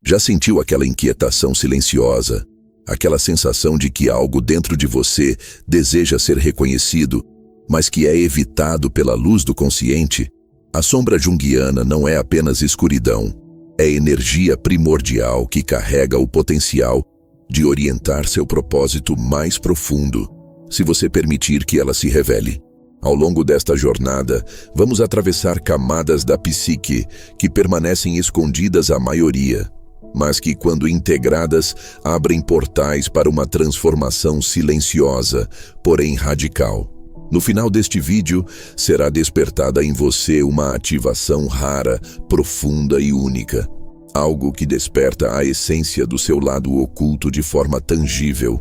Já sentiu aquela inquietação silenciosa? Aquela sensação de que algo dentro de você deseja ser reconhecido, mas que é evitado pela luz do consciente? A sombra junguiana não é apenas escuridão. É energia primordial que carrega o potencial de orientar seu propósito mais profundo, se você permitir que ela se revele. Ao longo desta jornada, vamos atravessar camadas da psique que permanecem escondidas à maioria, mas que, quando integradas, abrem portais para uma transformação silenciosa, porém radical. No final deste vídeo, será despertada em você uma ativação rara, profunda e única. Algo que desperta a essência do seu lado oculto de forma tangível,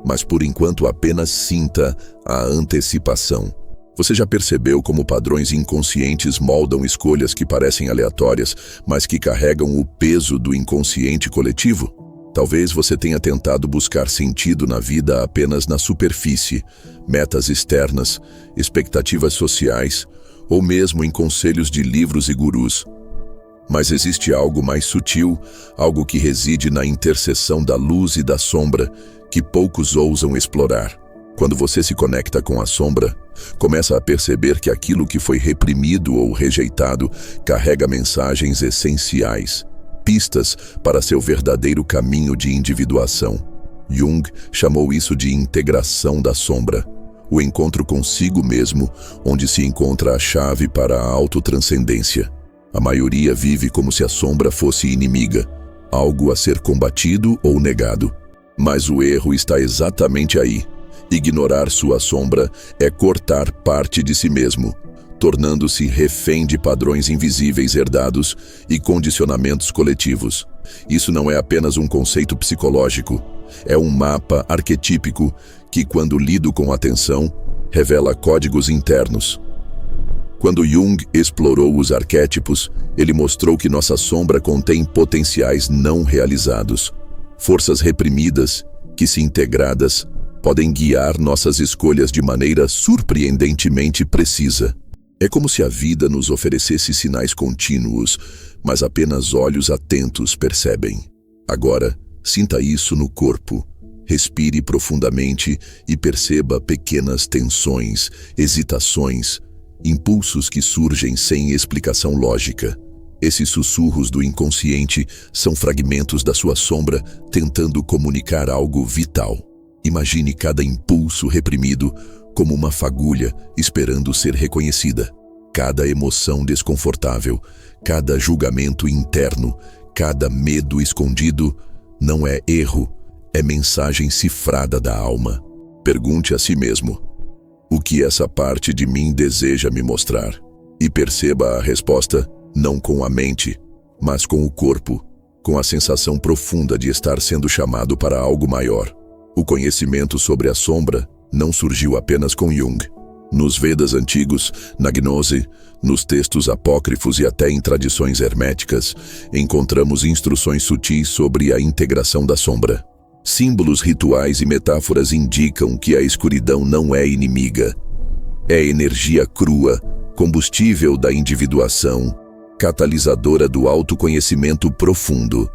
mas por enquanto apenas sinta a antecipação. Você já percebeu como padrões inconscientes moldam escolhas que parecem aleatórias, mas que carregam o peso do inconsciente coletivo? Talvez você tenha tentado buscar sentido na vida apenas na superfície, metas externas, expectativas sociais, ou mesmo em conselhos de livros e gurus. Mas existe algo mais sutil, algo que reside na interseção da luz e da sombra, que poucos ousam explorar. Quando você se conecta com a sombra, começa a perceber que aquilo que foi reprimido ou rejeitado carrega mensagens essenciais, pistas para seu verdadeiro caminho de individuação. Jung chamou isso de integração da sombra, o encontro consigo mesmo, onde se encontra a chave para a autotranscendência. A maioria vive como se a sombra fosse inimiga, algo a ser combatido ou negado. Mas o erro está exatamente aí. Ignorar sua sombra é cortar parte de si mesmo, tornando-se refém de padrões invisíveis herdados e condicionamentos coletivos. Isso não é apenas um conceito psicológico, é um mapa arquetípico que, quando lido com atenção, revela códigos internos. Quando Jung explorou os arquétipos, ele mostrou que nossa sombra contém potenciais não realizados, forças reprimidas que, se integradas, podem guiar nossas escolhas de maneira surpreendentemente precisa. É como se a vida nos oferecesse sinais contínuos, mas apenas olhos atentos percebem. Agora, sinta isso no corpo. Respire profundamente e perceba pequenas tensões, hesitações, impulsos que surgem sem explicação lógica. Esses sussurros do inconsciente são fragmentos da sua sombra tentando comunicar algo vital. Imagine cada impulso reprimido como uma fagulha esperando ser reconhecida. Cada emoção desconfortável, cada julgamento interno, cada medo escondido não é erro, é mensagem cifrada da alma. Pergunte a si mesmo: o que essa parte de mim deseja me mostrar? E perceba a resposta não com a mente, mas com o corpo, com a sensação profunda de estar sendo chamado para algo maior. O conhecimento sobre a sombra não surgiu apenas com Jung. Nos Vedas antigos, na Gnose, nos textos apócrifos e até em tradições herméticas, encontramos instruções sutis sobre a integração da sombra. Símbolos, rituais e metáforas indicam que a escuridão não é inimiga. É energia crua, combustível da individuação, catalisadora do autoconhecimento profundo.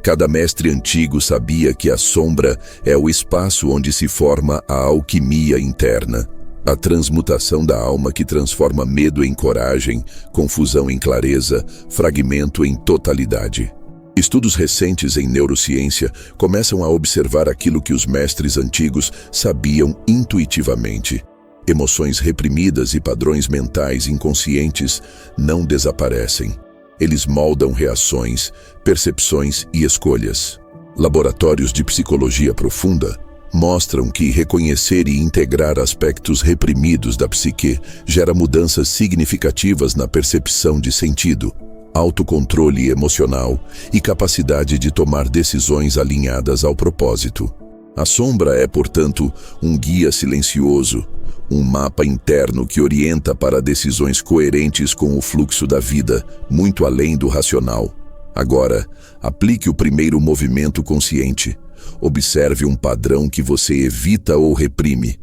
Cada mestre antigo sabia que a sombra é o espaço onde se forma a alquimia interna, a transmutação da alma que transforma medo em coragem, confusão em clareza, fragmento em totalidade. Estudos recentes em neurociência começam a observar aquilo que os mestres antigos sabiam intuitivamente. Emoções reprimidas e padrões mentais inconscientes não desaparecem. Eles moldam reações, percepções e escolhas. Laboratórios de psicologia profunda mostram que reconhecer e integrar aspectos reprimidos da psique gera mudanças significativas na percepção de sentido, autocontrole emocional e capacidade de tomar decisões alinhadas ao propósito. A sombra é, portanto, um guia silencioso, um mapa interno que orienta para decisões coerentes com o fluxo da vida, muito além do racional. Agora, aplique o primeiro movimento consciente. Observe um padrão que você evita ou reprime,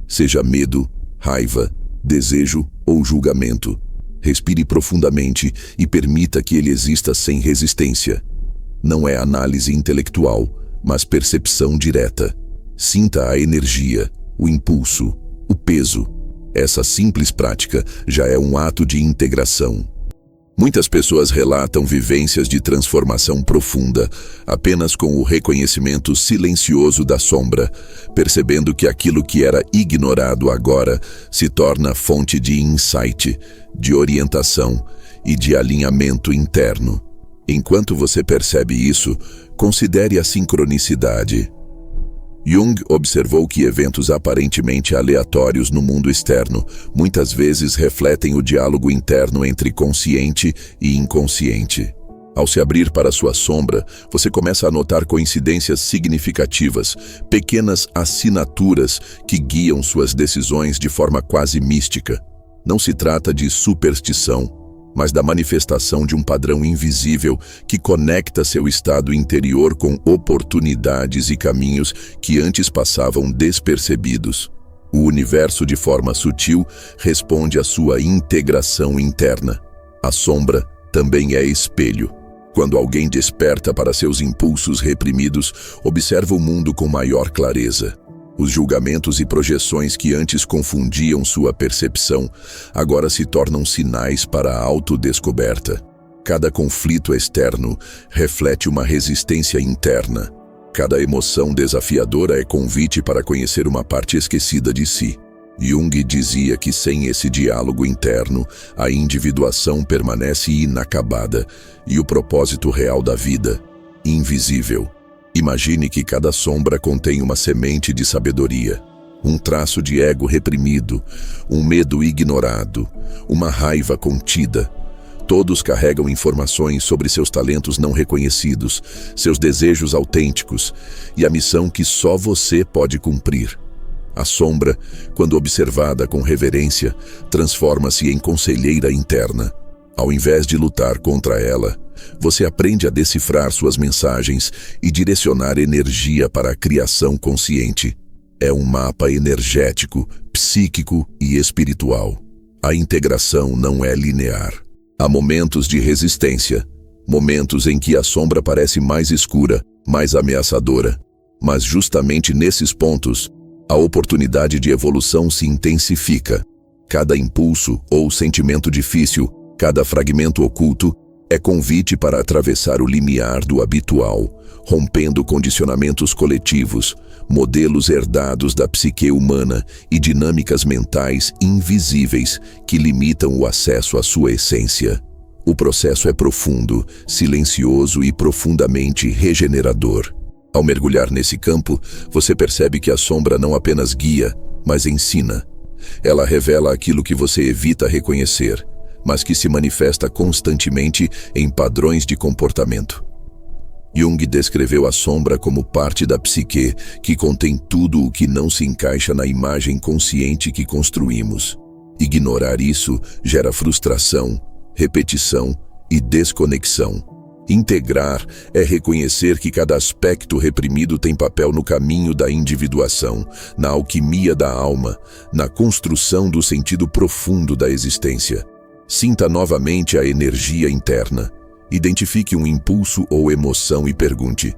seja medo, raiva, desejo ou julgamento. Respire profundamente e permita que ele exista sem resistência. Não é análise intelectual, mas percepção direta. Sinta a energia, o impulso, o peso. Essa simples prática já é um ato de integração. Muitas pessoas relatam vivências de transformação profunda apenas com o reconhecimento silencioso da sombra, percebendo que aquilo que era ignorado agora se torna fonte de insight, de orientação e de alinhamento interno. Enquanto você percebe isso, considere a sincronicidade. Jung observou que eventos aparentemente aleatórios no mundo externo muitas vezes refletem o diálogo interno entre consciente e inconsciente. Ao se abrir para sua sombra, você começa a notar coincidências significativas, pequenas assinaturas que guiam suas decisões de forma quase mística. Não se trata de superstição, mas da manifestação de um padrão invisível que conecta seu estado interior com oportunidades e caminhos que antes passavam despercebidos. O universo, de forma sutil, responde à sua integração interna. A sombra também é espelho. Quando alguém desperta para seus impulsos reprimidos, observa o mundo com maior clareza. Os julgamentos e projeções que antes confundiam sua percepção, agora se tornam sinais para a autodescoberta. Cada conflito externo reflete uma resistência interna. Cada emoção desafiadora é convite para conhecer uma parte esquecida de si. Jung dizia que sem esse diálogo interno, a individuação permanece inacabada e o propósito real da vida, invisível. Imagine que cada sombra contém uma semente de sabedoria, um traço de ego reprimido, um medo ignorado, uma raiva contida. Todos carregam informações sobre seus talentos não reconhecidos, seus desejos autênticos e a missão que só você pode cumprir. A sombra, quando observada com reverência, transforma-se em conselheira interna. Ao invés de lutar contra ela, você aprende a decifrar suas mensagens e direcionar energia para a criação consciente. É um mapa energético, psíquico e espiritual. A integração não é linear. Há momentos de resistência, momentos em que a sombra parece mais escura, mais ameaçadora. Mas justamente nesses pontos, a oportunidade de evolução se intensifica. Cada impulso ou sentimento difícil, cada fragmento oculto, é convite para atravessar o limiar do habitual, rompendo condicionamentos coletivos, modelos herdados da psique humana e dinâmicas mentais invisíveis que limitam o acesso à sua essência. O processo é profundo, silencioso e profundamente regenerador. Ao mergulhar nesse campo, você percebe que a sombra não apenas guia, mas ensina. Ela revela aquilo que você evita reconhecer, mas que se manifesta constantemente em padrões de comportamento. Jung descreveu a sombra como parte da psique que contém tudo o que não se encaixa na imagem consciente que construímos. Ignorar isso gera frustração, repetição e desconexão. Integrar é reconhecer que cada aspecto reprimido tem papel no caminho da individuação, na alquimia da alma, na construção do sentido profundo da existência. Sinta novamente a energia interna. Identifique um impulso ou emoção e pergunte: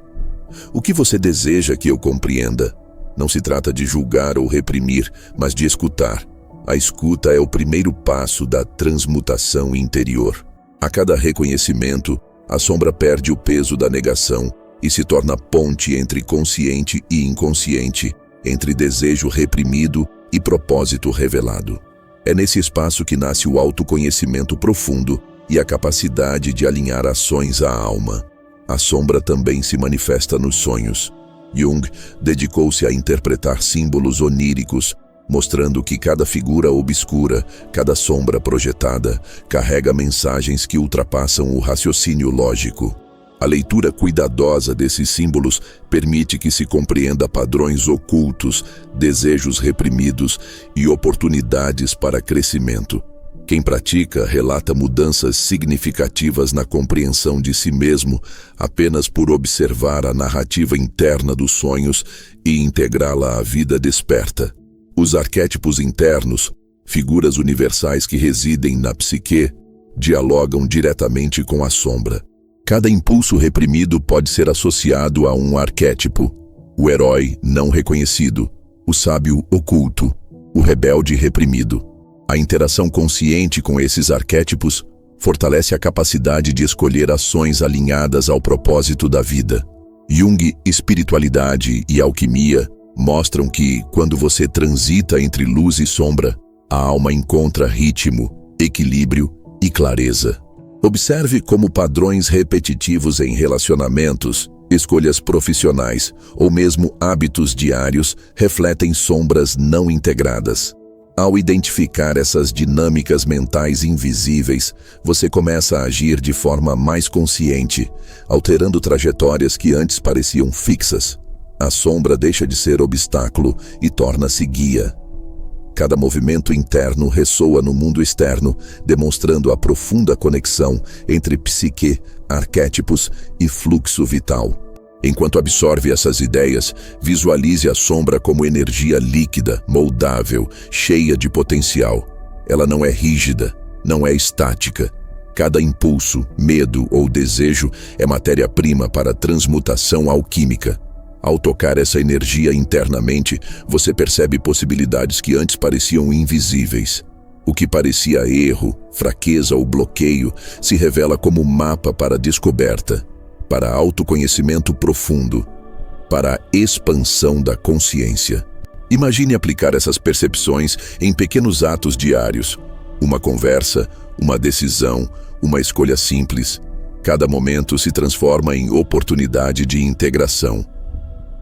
o que você deseja que eu compreenda? Não se trata de julgar ou reprimir, mas de escutar. A escuta é o primeiro passo da transmutação interior. A cada reconhecimento, a sombra perde o peso da negação e se torna ponte entre consciente e inconsciente, entre desejo reprimido e propósito revelado. É nesse espaço que nasce o autoconhecimento profundo e a capacidade de alinhar ações à alma. A sombra também se manifesta nos sonhos. Jung dedicou-se a interpretar símbolos oníricos, mostrando que cada figura obscura, cada sombra projetada, carrega mensagens que ultrapassam o raciocínio lógico. A leitura cuidadosa desses símbolos permite que se compreenda padrões ocultos, desejos reprimidos e oportunidades para crescimento. Quem pratica relata mudanças significativas na compreensão de si mesmo apenas por observar a narrativa interna dos sonhos e integrá-la à vida desperta. Os arquétipos internos, figuras universais que residem na psique, dialogam diretamente com a sombra. Cada impulso reprimido pode ser associado a um arquétipo: o herói não reconhecido, o sábio oculto, o rebelde reprimido. A interação consciente com esses arquétipos fortalece a capacidade de escolher ações alinhadas ao propósito da vida. Jung, espiritualidade e alquimia mostram que, quando você transita entre luz e sombra, a alma encontra ritmo, equilíbrio e clareza. Observe como padrões repetitivos em relacionamentos, escolhas profissionais ou mesmo hábitos diários refletem sombras não integradas. Ao identificar essas dinâmicas mentais invisíveis, você começa a agir de forma mais consciente, alterando trajetórias que antes pareciam fixas. A sombra deixa de ser obstáculo e torna-se guia. Cada movimento interno ressoa no mundo externo, demonstrando a profunda conexão entre psique, arquétipos e fluxo vital. Enquanto absorve essas ideias, visualize a sombra como energia líquida, moldável, cheia de potencial. Ela não é rígida, não é estática. Cada impulso, medo ou desejo é matéria-prima para transmutação alquímica. Ao tocar essa energia internamente, você percebe possibilidades que antes pareciam invisíveis. O que parecia erro, fraqueza ou bloqueio se revela como mapa para a descoberta, para autoconhecimento profundo, para a expansão da consciência. Imagine aplicar essas percepções em pequenos atos diários. Uma conversa, uma decisão, uma escolha simples. Cada momento se transforma em oportunidade de integração.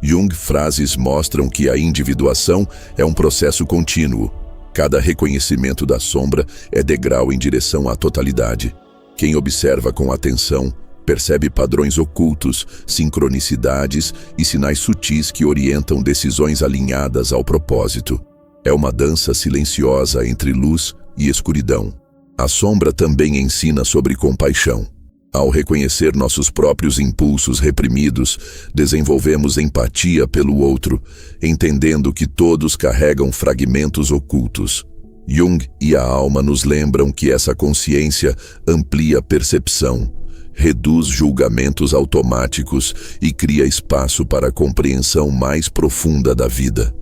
Jung frases mostram que a individuação é um processo contínuo. Cada reconhecimento da sombra é degrau em direção à totalidade. Quem observa com atenção percebe padrões ocultos, sincronicidades e sinais sutis que orientam decisões alinhadas ao propósito. É uma dança silenciosa entre luz e escuridão. A sombra também ensina sobre compaixão. Ao reconhecer nossos próprios impulsos reprimidos, desenvolvemos empatia pelo outro, entendendo que todos carregam fragmentos ocultos. Jung e a alma nos lembram que essa consciência amplia a percepção, reduz julgamentos automáticos e cria espaço para a compreensão mais profunda da vida.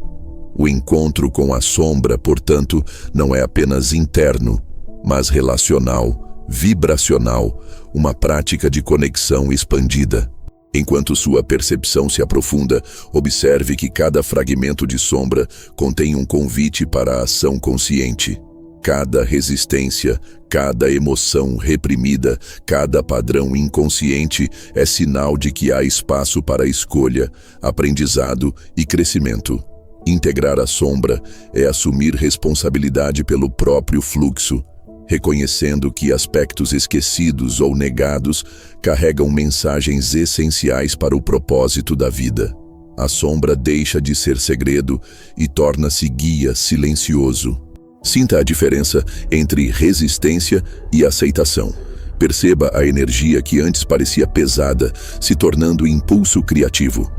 O encontro com a sombra, portanto, não é apenas interno, mas relacional, vibracional, uma prática de conexão expandida. Enquanto sua percepção se aprofunda, observe que cada fragmento de sombra contém um convite para a ação consciente. Cada resistência, cada emoção reprimida, cada padrão inconsciente é sinal de que há espaço para escolha, aprendizado e crescimento. Integrar a sombra é assumir responsabilidade pelo próprio fluxo, reconhecendo que aspectos esquecidos ou negados carregam mensagens essenciais para o propósito da vida. A sombra deixa de ser segredo e torna-se guia silencioso. Sinta a diferença entre resistência e aceitação. Perceba a energia que antes parecia pesada, se tornando impulso criativo.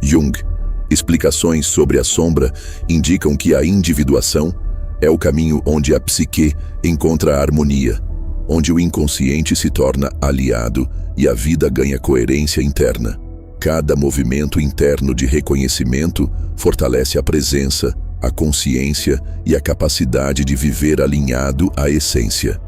Jung, explicações sobre a sombra indicam que a individuação é o caminho onde a psique encontra a harmonia, onde o inconsciente se torna aliado e a vida ganha coerência interna. Cada movimento interno de reconhecimento fortalece a presença, a consciência e a capacidade de viver alinhado à essência.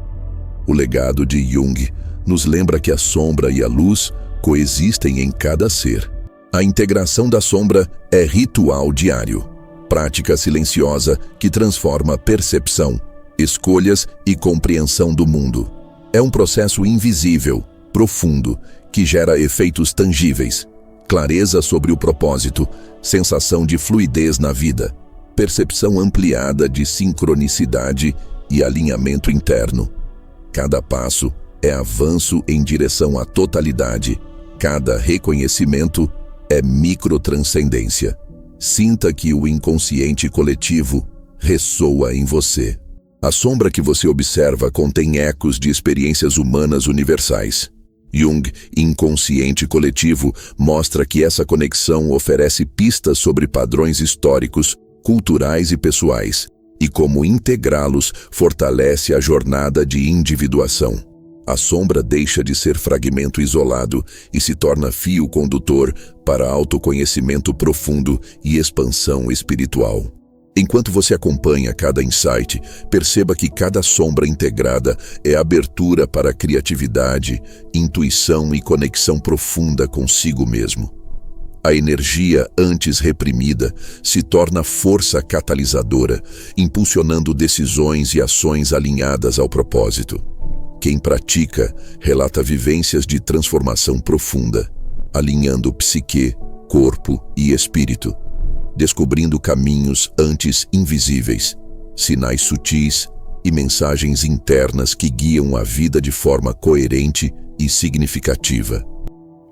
O legado de Jung nos lembra que a sombra e a luz coexistem em cada ser. A integração da sombra é ritual diário, prática silenciosa que transforma percepção, escolhas e compreensão do mundo. É um processo invisível, profundo, que gera efeitos tangíveis, clareza sobre o propósito, sensação de fluidez na vida, percepção ampliada de sincronicidade e alinhamento interno. Cada passo é avanço em direção à totalidade. Cada reconhecimento é microtranscendência. Sinta que o inconsciente coletivo ressoa em você. A sombra que você observa contém ecos de experiências humanas universais. Jung, inconsciente coletivo, mostra que essa conexão oferece pistas sobre padrões históricos, culturais e pessoais, e como integrá-los fortalece a jornada de individuação. A sombra deixa de ser fragmento isolado e se torna fio condutor para autoconhecimento profundo e expansão espiritual. Enquanto você acompanha cada insight, perceba que cada sombra integrada é abertura para criatividade, intuição e conexão profunda consigo mesmo. A energia antes reprimida se torna força catalisadora, impulsionando decisões e ações alinhadas ao propósito. Quem pratica relata vivências de transformação profunda, alinhando psique, corpo e espírito, descobrindo caminhos antes invisíveis, sinais sutis e mensagens internas que guiam a vida de forma coerente e significativa.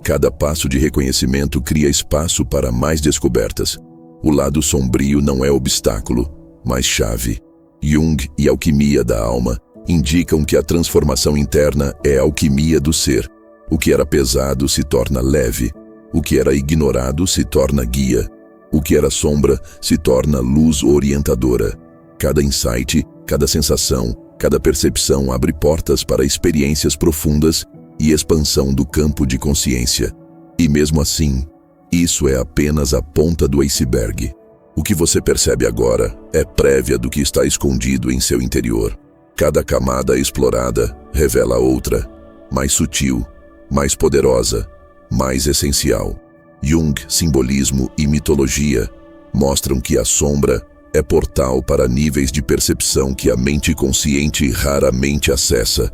Cada passo de reconhecimento cria espaço para mais descobertas. O lado sombrio não é obstáculo, mas chave. Jung e a alquimia da alma indicam que a transformação interna é a alquimia do ser. O que era pesado se torna leve. O que era ignorado se torna guia. O que era sombra se torna luz orientadora. Cada insight, cada sensação, cada percepção abre portas para experiências profundas e expansão do campo de consciência. E mesmo assim, isso é apenas a ponta do iceberg. O que você percebe agora é prévia do que está escondido em seu interior. Cada camada explorada revela outra, mais sutil, mais poderosa, mais essencial. Jung, simbolismo e mitologia mostram que a sombra é portal para níveis de percepção que a mente consciente raramente acessa,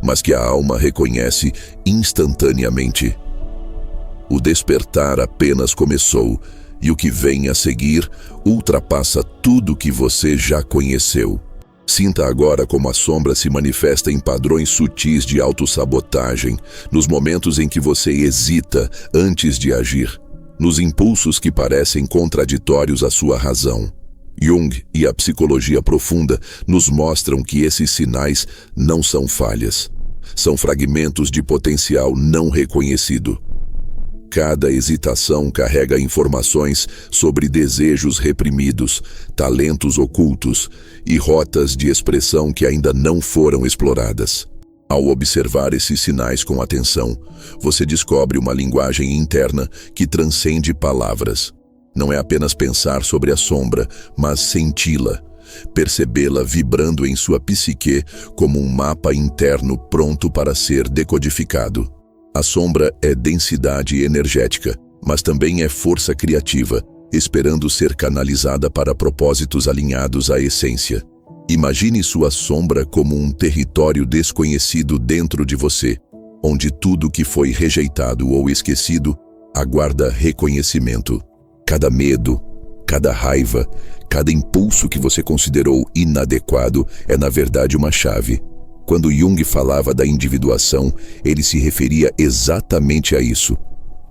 mas que a alma reconhece instantaneamente. O despertar apenas começou, e o que vem a seguir ultrapassa tudo que você já conheceu. Sinta agora como a sombra se manifesta em padrões sutis de autossabotagem, nos momentos em que você hesita antes de agir, nos impulsos que parecem contraditórios à sua razão. Jung e a psicologia profunda nos mostram que esses sinais não são falhas, são fragmentos de potencial não reconhecido. Cada hesitação carrega informações sobre desejos reprimidos, talentos ocultos e rotas de expressão que ainda não foram exploradas. Ao observar esses sinais com atenção, você descobre uma linguagem interna que transcende palavras. Não é apenas pensar sobre a sombra, mas senti-la, percebê-la vibrando em sua psique como um mapa interno pronto para ser decodificado. A sombra é densidade energética, mas também é força criativa, esperando ser canalizada para propósitos alinhados à essência. Imagine sua sombra como um território desconhecido dentro de você, onde tudo que foi rejeitado ou esquecido aguarda reconhecimento. Cada medo, cada raiva, cada impulso que você considerou inadequado é na verdade uma chave. Quando Jung falava da individuação, ele se referia exatamente a isso.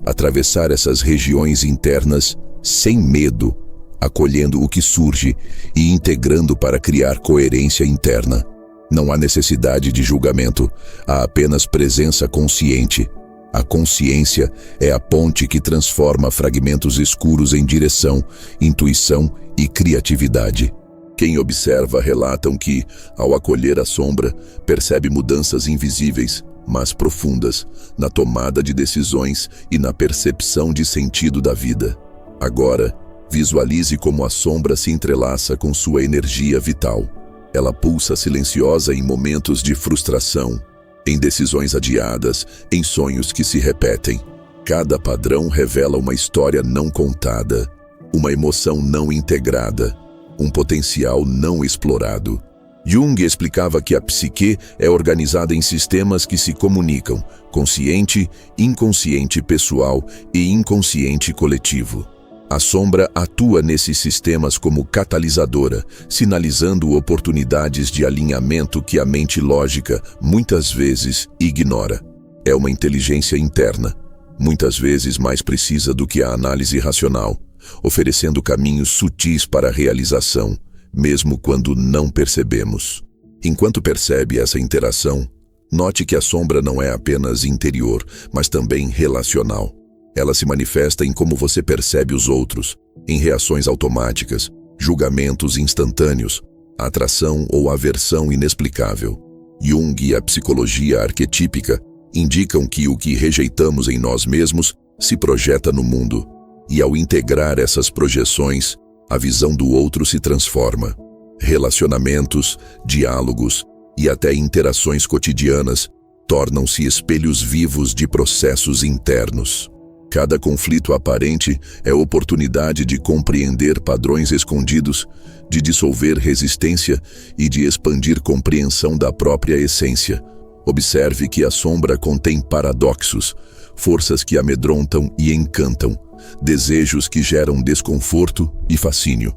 Atravessar essas regiões internas sem medo, acolhendo o que surge e integrando para criar coerência interna. Não há necessidade de julgamento, há apenas presença consciente. A consciência é a ponte que transforma fragmentos escuros em direção, intuição e criatividade. Quem observa relatam que, ao acolher a sombra, percebe mudanças invisíveis, mas profundas, na tomada de decisões e na percepção de sentido da vida. Agora, visualize como a sombra se entrelaça com sua energia vital. Ela pulsa silenciosa em momentos de frustração, em decisões adiadas, em sonhos que se repetem. Cada padrão revela uma história não contada, uma emoção não integrada, um potencial não explorado. Jung explicava que a psique é organizada em sistemas que se comunicam, consciente, inconsciente pessoal e inconsciente coletivo. A sombra atua nesses sistemas como catalisadora, sinalizando oportunidades de alinhamento que a mente lógica muitas vezes ignora. É uma inteligência interna, muitas vezes mais precisa do que a análise racional, oferecendo caminhos sutis para a realização, mesmo quando não percebemos. Enquanto percebe essa interação, note que a sombra não é apenas interior, mas também relacional. Ela se manifesta em como você percebe os outros, em reações automáticas, julgamentos instantâneos, atração ou aversão inexplicável. Jung e a psicologia arquetípica indicam que o que rejeitamos em nós mesmos se projeta no mundo, e ao integrar essas projeções, a visão do outro se transforma. Relacionamentos, diálogos e até interações cotidianas tornam-se espelhos vivos de processos internos. Cada conflito aparente é oportunidade de compreender padrões escondidos, de dissolver resistência e de expandir compreensão da própria essência. Observe que a sombra contém paradoxos, forças que amedrontam e encantam, desejos que geram desconforto e fascínio.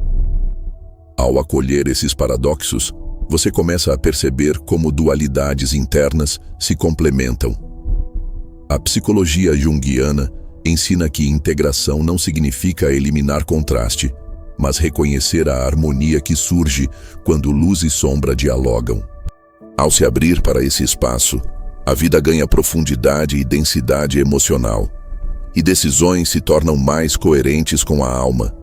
Ao acolher esses paradoxos, você começa a perceber como dualidades internas se complementam. A psicologia junguiana ensina que integração não significa eliminar contraste, mas reconhecer a harmonia que surge quando luz e sombra dialogam. Ao se abrir para esse espaço, a vida ganha profundidade e densidade emocional, e decisões se tornam mais coerentes com a alma,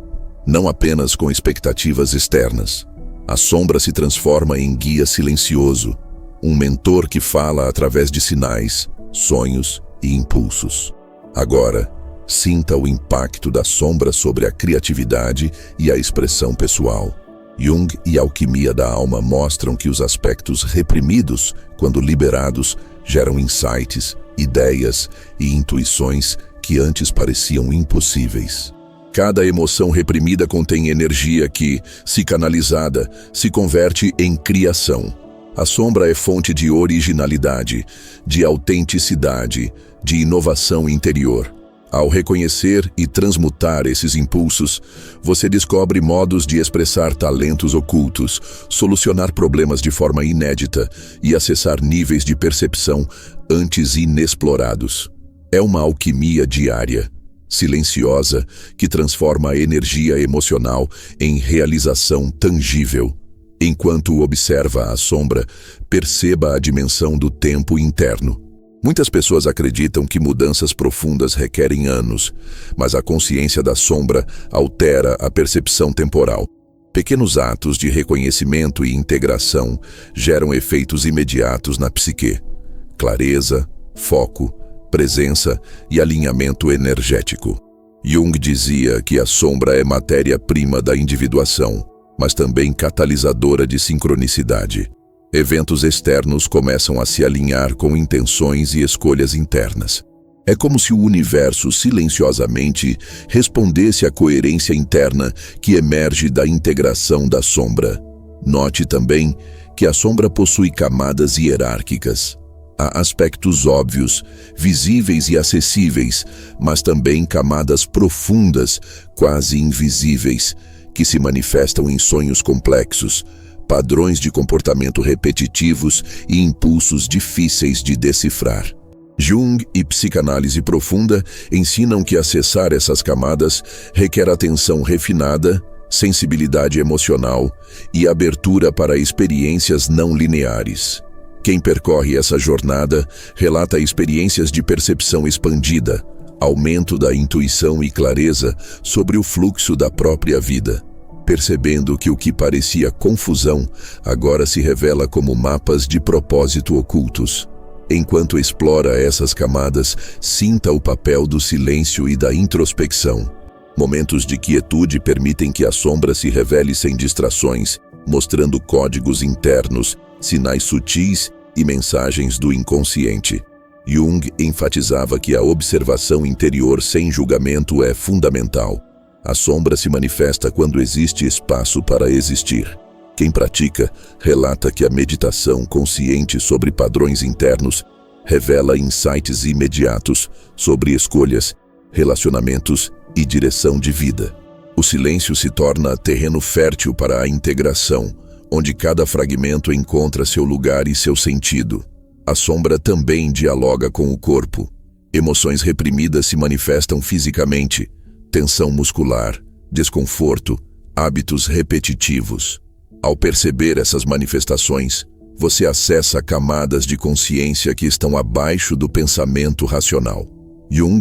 não apenas com expectativas externas. A sombra se transforma em guia silencioso, um mentor que fala através de sinais, sonhos e impulsos. Agora, sinta o impacto da sombra sobre a criatividade e a expressão pessoal. Jung e a alquimia da alma mostram que os aspectos reprimidos, quando liberados, geram insights, ideias e intuições que antes pareciam impossíveis. Cada emoção reprimida contém energia que, se canalizada, se converte em criação. A sombra é fonte de originalidade, de autenticidade, de inovação interior. Ao reconhecer e transmutar esses impulsos, você descobre modos de expressar talentos ocultos, solucionar problemas de forma inédita e acessar níveis de percepção antes inexplorados. É uma alquimia diária, silenciosa, que transforma a energia emocional em realização tangível. Enquanto observa a sombra, perceba a dimensão do tempo interno. Muitas pessoas acreditam que mudanças profundas requerem anos, mas a consciência da sombra altera a percepção temporal. Pequenos atos de reconhecimento e integração geram efeitos imediatos na psique. Clareza, foco, presença e alinhamento energético. Jung dizia que a sombra é matéria-prima da individuação, mas também catalisadora de sincronicidade. Eventos externos começam a se alinhar com intenções e escolhas internas. É como se o universo silenciosamente respondesse à coerência interna que emerge da integração da sombra. Note também que a sombra possui camadas hierárquicas. Há aspectos óbvios, visíveis e acessíveis, mas também camadas profundas, quase invisíveis, que se manifestam em sonhos complexos, padrões de comportamento repetitivos e impulsos difíceis de decifrar. Jung e psicanálise profunda ensinam que acessar essas camadas requer atenção refinada, sensibilidade emocional e abertura para experiências não lineares. Quem percorre essa jornada relata experiências de percepção expandida, aumento da intuição e clareza sobre o fluxo da própria vida, percebendo que o que parecia confusão agora se revela como mapas de propósito ocultos. Enquanto explora essas camadas, sinta o papel do silêncio e da introspecção. Momentos de quietude permitem que a sombra se revele sem distrações, mostrando códigos internos, sinais sutis e mensagens do inconsciente. Jung enfatizava que a observação interior sem julgamento é fundamental. A sombra se manifesta quando existe espaço para existir. Quem pratica relata que a meditação consciente sobre padrões internos revela insights imediatos sobre escolhas, relacionamentos e direção de vida. O silêncio se torna terreno fértil para a integração, onde cada fragmento encontra seu lugar e seu sentido. A sombra também dialoga com o corpo. Emoções reprimidas se manifestam fisicamente: tensão muscular, desconforto, hábitos repetitivos. Ao perceber essas manifestações, você acessa camadas de consciência que estão abaixo do pensamento racional. Jung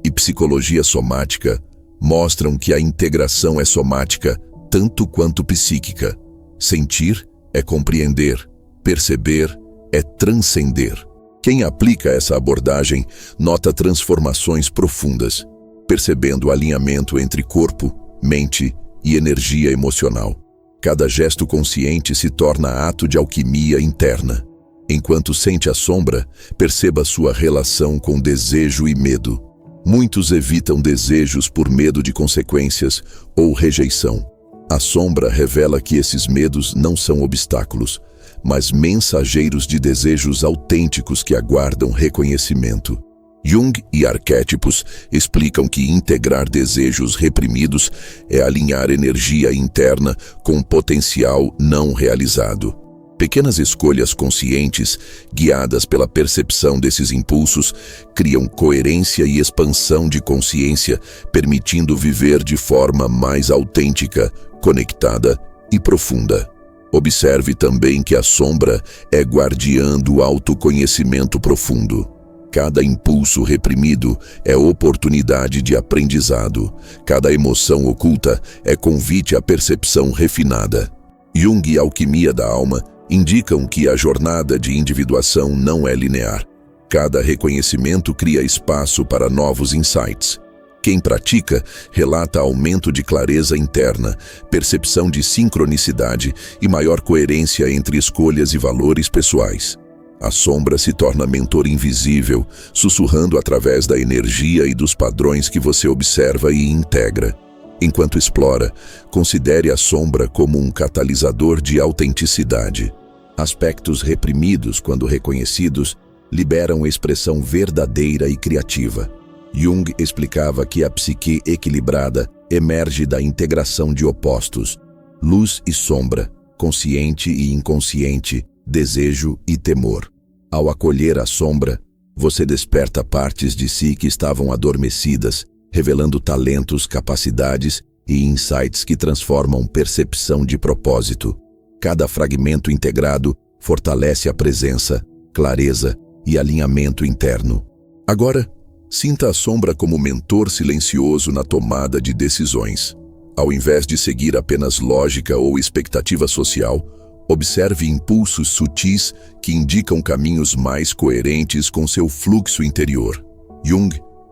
e psicologia somática mostram que a integração é somática tanto quanto psíquica. Sentir é compreender, perceber é transcender. Quem aplica essa abordagem nota transformações profundas, percebendo o alinhamento entre corpo, mente e energia emocional. Cada gesto consciente se torna ato de alquimia interna. Enquanto sente a sombra, perceba sua relação com desejo e medo. Muitos evitam desejos por medo de consequências ou rejeição. A sombra revela que esses medos não são obstáculos, mas mensageiros de desejos autênticos que aguardam reconhecimento. Jung e arquétipos explicam que integrar desejos reprimidos é alinhar energia interna com potencial não realizado. Pequenas escolhas conscientes, guiadas pela percepção desses impulsos, criam coerência e expansão de consciência, permitindo viver de forma mais autêntica, conectada e profunda. Observe também que a sombra é guardiã do autoconhecimento profundo. Cada impulso reprimido é oportunidade de aprendizado. Cada emoção oculta é convite à percepção refinada. Jung e a alquimia da alma indicam que a jornada de individuação não é linear. Cada reconhecimento cria espaço para novos insights. Quem pratica relata aumento de clareza interna, percepção de sincronicidade e maior coerência entre escolhas e valores pessoais. A sombra se torna mentor invisível, sussurrando através da energia e dos padrões que você observa e integra. Enquanto explora, considere a sombra como um catalisador de autenticidade. Aspectos reprimidos, quando reconhecidos, liberam expressão verdadeira e criativa. Jung explicava que a psique equilibrada emerge da integração de opostos, luz e sombra, consciente e inconsciente, desejo e temor. Ao acolher a sombra, você desperta partes de si que estavam adormecidas, revelando talentos, capacidades e insights que transformam percepção de propósito. Cada fragmento integrado fortalece a presença, clareza e alinhamento interno. Agora, sinta a sombra como mentor silencioso na tomada de decisões. Ao invés de seguir apenas lógica ou expectativa social, observe impulsos sutis que indicam caminhos mais coerentes com seu fluxo interior. Jung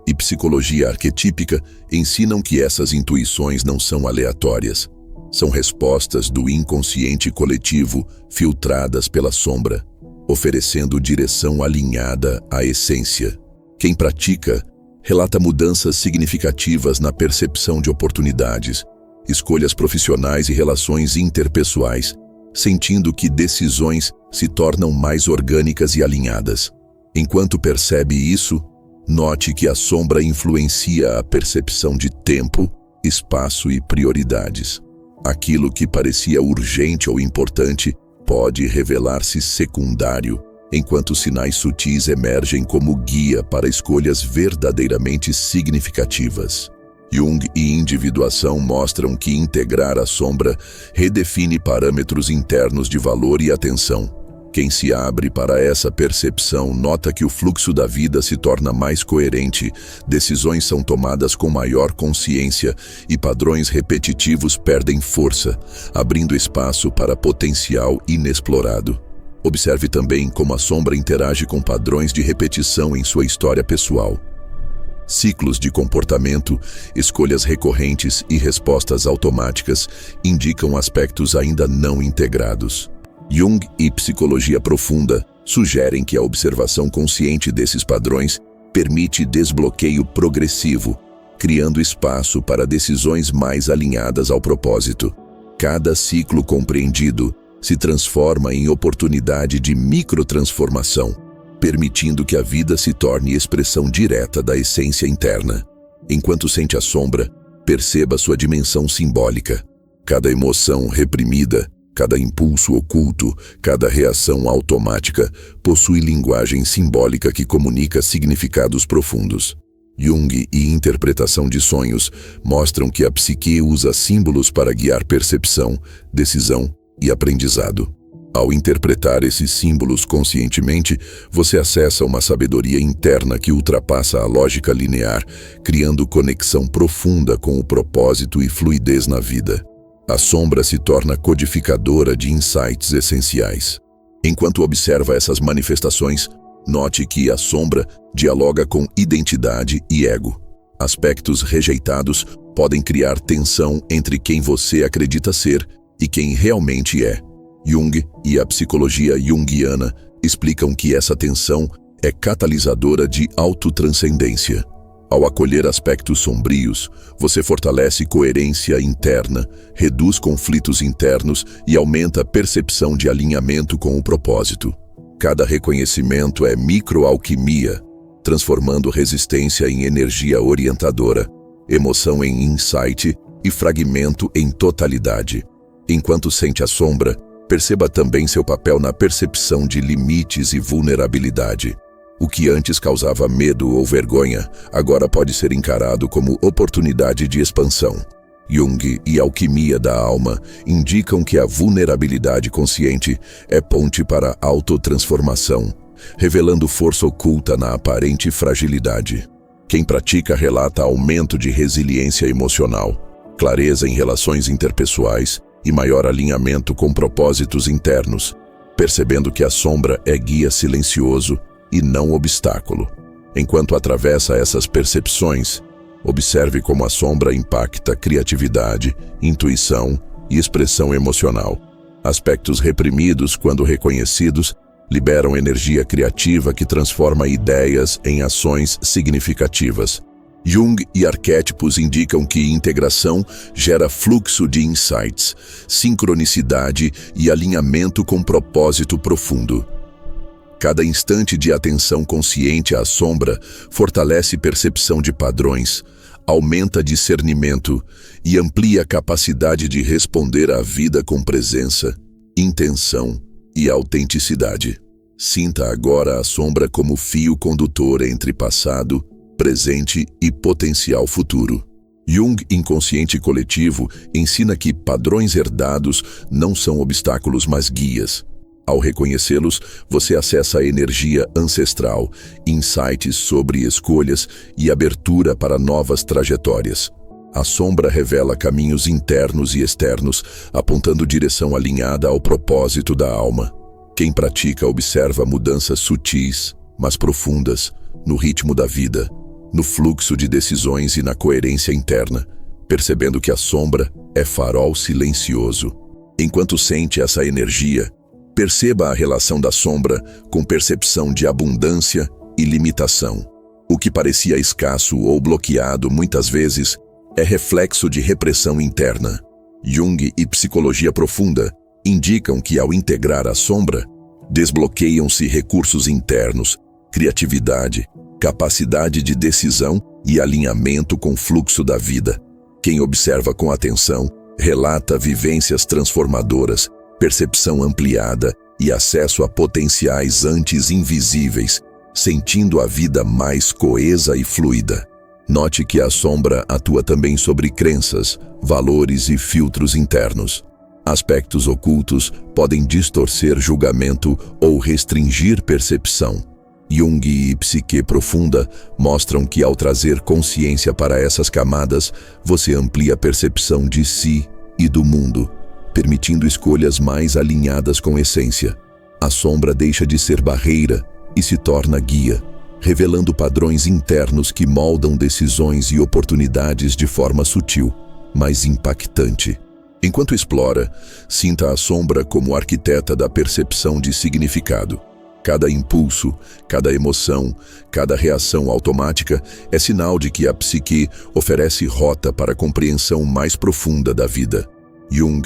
e psicologia arquetípica ensinam que essas intuições não são aleatórias. São respostas do inconsciente coletivo filtradas pela sombra, oferecendo direção alinhada à essência. Quem pratica relata mudanças significativas na percepção de oportunidades, escolhas profissionais e relações interpessoais, sentindo que decisões se tornam mais orgânicas e alinhadas. Enquanto percebe isso, note que a sombra influencia a percepção de tempo, espaço e prioridades. Aquilo que parecia urgente ou importante pode revelar-se secundário, enquanto sinais sutis emergem como guia para escolhas verdadeiramente significativas. Jung e individuação mostram que integrar a sombra redefine parâmetros internos de valor e atenção. Quem se abre para essa percepção nota que o fluxo da vida se torna mais coerente, decisões são tomadas com maior consciência e padrões repetitivos perdem força, abrindo espaço para potencial inexplorado. Observe também como a sombra interage com padrões de repetição em sua história pessoal. Ciclos de comportamento, escolhas recorrentes e respostas automáticas indicam aspectos ainda não integrados. Jung e psicologia profunda sugerem que a observação consciente desses padrões permite desbloqueio progressivo, criando espaço para decisões mais alinhadas ao propósito. Cada ciclo compreendido se transforma em oportunidade de microtransformação, permitindo que a vida se torne expressão direta da essência interna. Enquanto sente a sombra, perceba sua dimensão simbólica. Cada emoção reprimida, cada impulso oculto, cada reação automática possui linguagem simbólica que comunica significados profundos. Jung e interpretação de sonhos mostram que a psique usa símbolos para guiar percepção, decisão e aprendizado. Ao interpretar esses símbolos conscientemente, você acessa uma sabedoria interna que ultrapassa a lógica linear, criando conexão profunda com o propósito e fluidez na vida. A sombra se torna codificadora de insights essenciais. Enquanto observa essas manifestações, note que a sombra dialoga com identidade e ego. Aspectos rejeitados podem criar tensão entre quem você acredita ser e quem realmente é. Jung e a psicologia junguiana explicam que essa tensão é catalisadora de autotranscendência. Ao acolher aspectos sombrios, você fortalece coerência interna, reduz conflitos internos e aumenta a percepção de alinhamento com o propósito. Cada reconhecimento é microalquimia, transformando resistência em energia orientadora, emoção em insight e fragmento em totalidade. Enquanto sente a sombra, perceba também seu papel na percepção de limites e vulnerabilidade. O que antes causava medo ou vergonha, agora pode ser encarado como oportunidade de expansão. Jung e a alquimia da alma indicam que a vulnerabilidade consciente é ponte para a autotransformação, revelando força oculta na aparente fragilidade. Quem pratica relata aumento de resiliência emocional, clareza em relações interpessoais e maior alinhamento com propósitos internos, percebendo que a sombra é guia silencioso e não obstáculo. Enquanto atravessa essas percepções, observe como a sombra impacta criatividade, intuição e expressão emocional. Aspectos reprimidos, quando reconhecidos, liberam energia criativa que transforma ideias em ações significativas. Jung e arquétipos indicam que integração gera fluxo de insights, sincronicidade e alinhamento com propósito profundo. Cada instante de atenção consciente à sombra fortalece percepção de padrões, aumenta discernimento e amplia a capacidade de responder à vida com presença, intenção e autenticidade. Sinta agora a sombra como fio condutor entre passado, presente e potencial futuro. Jung, inconsciente coletivo, ensina que padrões herdados não são obstáculos, mas guias. Ao reconhecê-los, você acessa a energia ancestral, insights sobre escolhas e abertura para novas trajetórias. A sombra revela caminhos internos e externos, apontando direção alinhada ao propósito da alma. Quem pratica observa mudanças sutis, mas profundas, no ritmo da vida, no fluxo de decisões e na coerência interna, percebendo que a sombra é farol silencioso. Enquanto sente essa energia, perceba a relação da sombra com percepção de abundância e limitação. O que parecia escasso ou bloqueado muitas vezes é reflexo de repressão interna. Jung e psicologia profunda indicam que ao integrar a sombra, desbloqueiam-se recursos internos, criatividade, capacidade de decisão e alinhamento com o fluxo da vida. Quem observa com atenção relata vivências transformadoras, percepção ampliada e acesso a potenciais antes invisíveis, sentindo a vida mais coesa e fluida. Note que a sombra atua também sobre crenças, valores e filtros internos. Aspectos ocultos podem distorcer julgamento ou restringir percepção. Jung e psique profunda mostram que ao trazer consciência para essas camadas, você amplia a percepção de si e do mundo, permitindo escolhas mais alinhadas com a essência. A sombra deixa de ser barreira e se torna guia, revelando padrões internos que moldam decisões e oportunidades de forma sutil, mas impactante. Enquanto explora, sinta a sombra como arquiteta da percepção de significado. Cada impulso, cada emoção, cada reação automática é sinal de que a psique oferece rota para a compreensão mais profunda da vida. Jung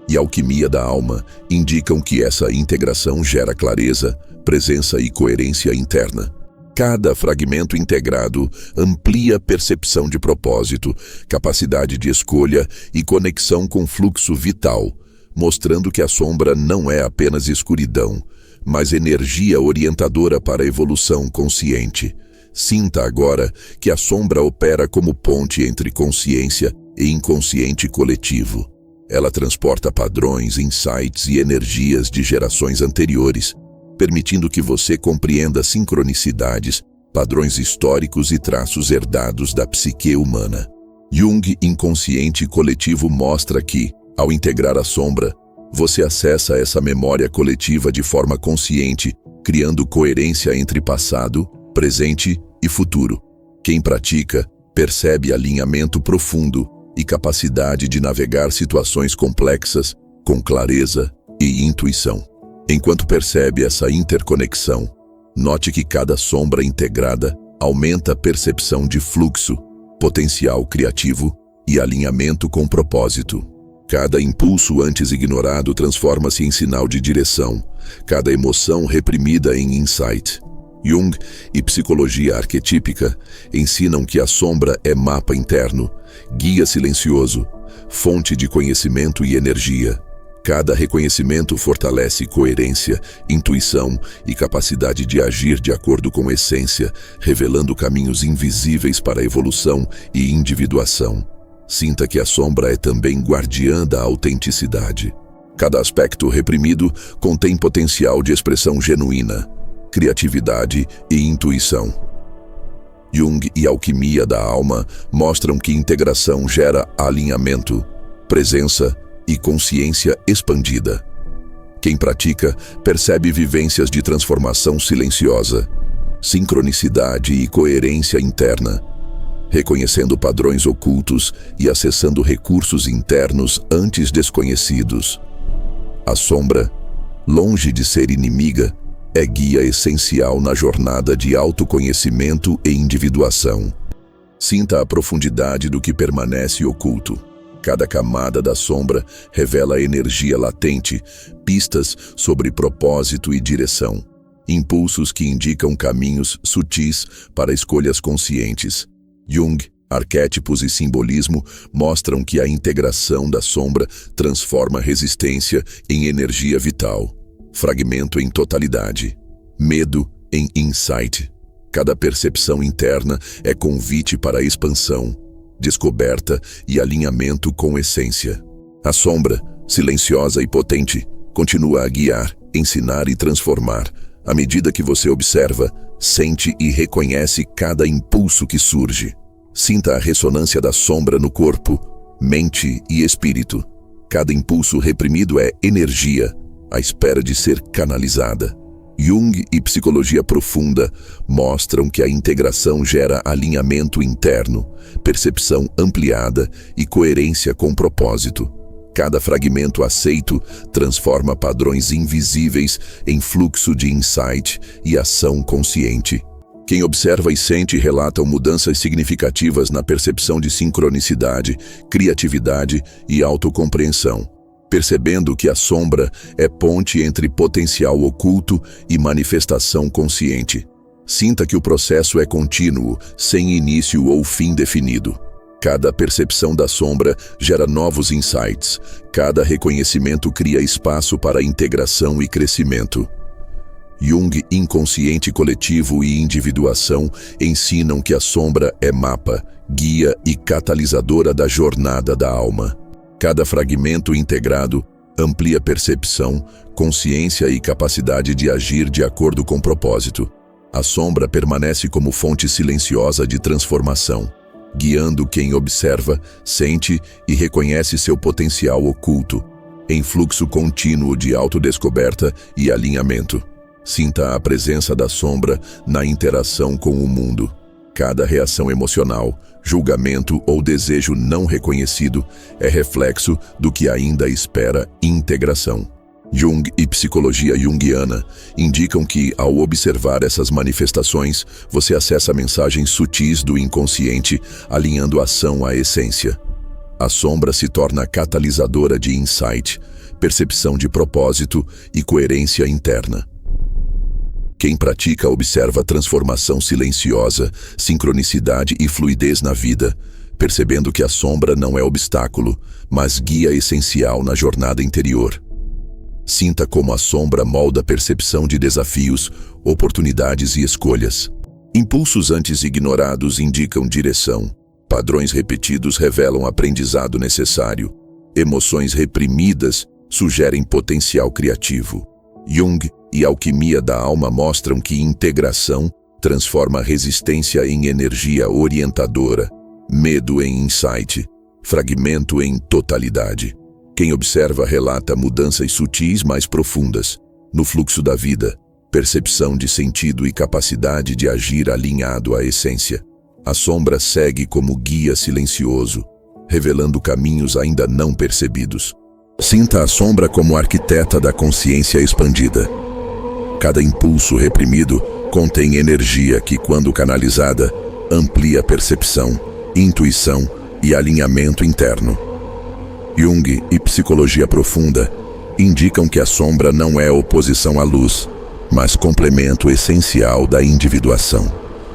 e a alquimia da alma indicam que essa integração gera clareza, presença e coerência interna. Cada fragmento integrado amplia a percepção de propósito, capacidade de escolha e conexão com o fluxo vital, mostrando que a sombra não é apenas escuridão, mas energia orientadora para a evolução consciente. Sinta agora que a sombra opera como ponte entre consciência e inconsciente coletivo. Ela transporta padrões, insights e energias de gerações anteriores, permitindo que você compreenda sincronicidades, padrões históricos e traços herdados da psique humana. Jung, inconsciente coletivo, mostra que, ao integrar a sombra, Você acessa essa memória coletiva de forma consciente, criando coerência entre passado, presente e futuro. Quem pratica, percebe alinhamento profundo e capacidade de navegar situações complexas com clareza e intuição. Enquanto percebe essa interconexão, note que cada sombra integrada aumenta a percepção de fluxo, potencial criativo e alinhamento com propósito. Cada impulso antes ignorado transforma-se em sinal de direção, cada emoção reprimida em insight. Jung e psicologia arquetípica ensinam que a sombra é mapa interno, guia silencioso, fonte de conhecimento e energia. Cada reconhecimento fortalece coerência, intuição e capacidade de agir de acordo com essência, revelando caminhos invisíveis para a evolução e individuação. Sinta que a sombra é também guardiã da autenticidade. Cada aspecto reprimido contém potencial de expressão genuína, criatividade e intuição. Jung e alquimia da alma mostram que integração gera alinhamento, presença e consciência expandida. Quem pratica percebe vivências de transformação silenciosa, sincronicidade e coerência interna, reconhecendo padrões ocultos e acessando recursos internos antes desconhecidos. A sombra, longe de ser inimiga, é guia essencial na jornada de autoconhecimento e individuação. Sinta a profundidade do que permanece oculto. Cada camada da sombra revela energia latente, pistas sobre propósito e direção, impulsos que indicam caminhos sutis para escolhas conscientes. Jung, arquétipos e simbolismo mostram que a integração da sombra transforma resistência em energia vital, fragmento em totalidade, medo em insight. Cada percepção interna é convite para a expansão, descoberta e alinhamento com essência. A sombra, silenciosa e potente, continua a guiar, ensinar e transformar, à medida que você observa, sente e reconhece cada impulso que surge. Sinta a ressonância da sombra no corpo, mente e espírito. Cada impulso reprimido é energia, à espera de ser canalizada. Jung e psicologia profunda mostram que a integração gera alinhamento interno, percepção ampliada e coerência com propósito. Cada fragmento aceito transforma padrões invisíveis em fluxo de insight e ação consciente. Quem observa e sente relatam mudanças significativas na percepção de sincronicidade, criatividade e autocompreensão, percebendo que a sombra é ponte entre potencial oculto e manifestação consciente. Sinta que o processo é contínuo, sem início ou fim definido. Cada percepção da sombra gera novos insights. Cada reconhecimento cria espaço para integração e crescimento. Jung, inconsciente coletivo e individuação ensinam que a sombra é mapa, guia e catalisadora da jornada da alma. Cada fragmento integrado amplia percepção, consciência e capacidade de agir de acordo com propósito. A sombra permanece como fonte silenciosa de transformação, guiando quem observa, sente e reconhece seu potencial oculto, em fluxo contínuo de autodescoberta e alinhamento. Sinta a presença da sombra na interação com o mundo. Cada reação emocional, julgamento ou desejo não reconhecido é reflexo do que ainda espera integração. Jung e psicologia junguiana indicam que, ao observar essas manifestações, você acessa mensagens sutis do inconsciente, alinhando a ação à essência. A sombra se torna catalisadora de insight, percepção de propósito e coerência interna. Quem pratica observa transformação silenciosa, sincronicidade e fluidez na vida, percebendo que a sombra não é obstáculo, mas guia essencial na jornada interior. Sinta como a sombra molda a percepção de desafios, oportunidades e escolhas. Impulsos antes ignorados indicam direção. Padrões repetidos revelam aprendizado necessário. Emoções reprimidas sugerem potencial criativo. Jung e alquimia da alma mostram que integração transforma resistência em energia orientadora, medo em insight, fragmento em totalidade. Quem observa relata mudanças sutis mais profundas no fluxo da vida, percepção de sentido e capacidade de agir alinhado à essência. A sombra segue como guia silencioso, revelando caminhos ainda não percebidos. Sinta a sombra como arquiteta da consciência expandida. Cada impulso reprimido contém energia que, quando canalizada, amplia percepção, intuição e alinhamento interno. Jung e psicologia profunda indicam que a sombra não é oposição à luz, mas complemento essencial da individuação.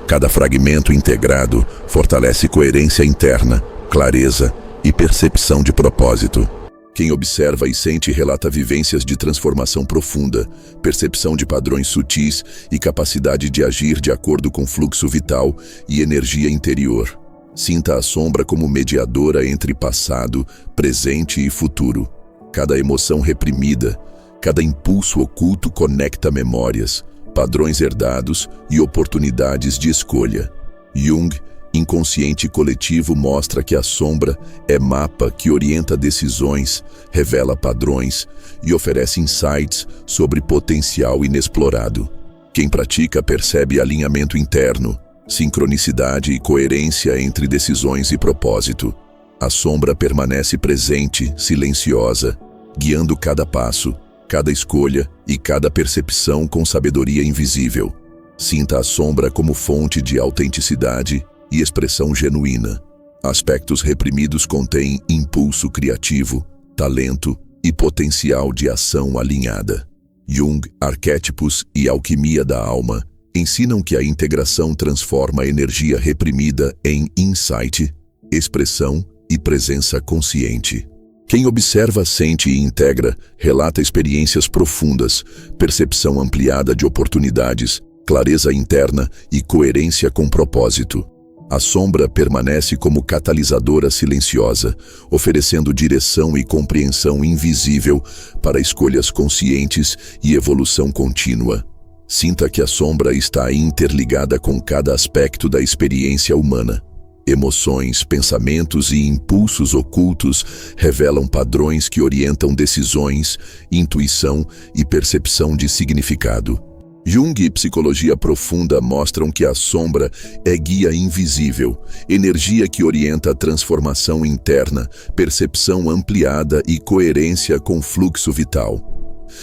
Cada fragmento integrado fortalece coerência interna, clareza e percepção de propósito. Quem observa e sente relata vivências de transformação profunda, percepção de padrões sutis e capacidade de agir de acordo com fluxo vital e energia interior. Sinta a sombra como mediadora entre passado, presente e futuro. Cada emoção reprimida, cada impulso oculto conecta memórias, padrões herdados e oportunidades de escolha. Jung, inconsciente coletivo, mostra que a sombra é mapa que orienta decisões, revela padrões e oferece insights sobre potencial inexplorado. Quem pratica percebe alinhamento interno, sincronicidade e coerência entre decisões e propósito. A sombra permanece presente, silenciosa, guiando cada passo, cada escolha e cada percepção com sabedoria invisível. Sinta a sombra como fonte de autenticidade e expressão genuína. Aspectos reprimidos contêm impulso criativo, talento e potencial de ação alinhada. Jung, arquétipos e alquimia da alma ensinam que a integração transforma a energia reprimida em insight, expressão e presença consciente. Quem observa, sente e integra relata experiências profundas, percepção ampliada de oportunidades, clareza interna e coerência com propósito. A sombra permanece como catalisadora silenciosa, oferecendo direção e compreensão invisível para escolhas conscientes e evolução contínua. Sinta que a sombra está interligada com cada aspecto da experiência humana. Emoções, pensamentos e impulsos ocultos revelam padrões que orientam decisões, intuição e percepção de significado. Jung e psicologia profunda mostram que a sombra é guia invisível, energia que orienta a transformação interna, percepção ampliada e coerência com fluxo vital.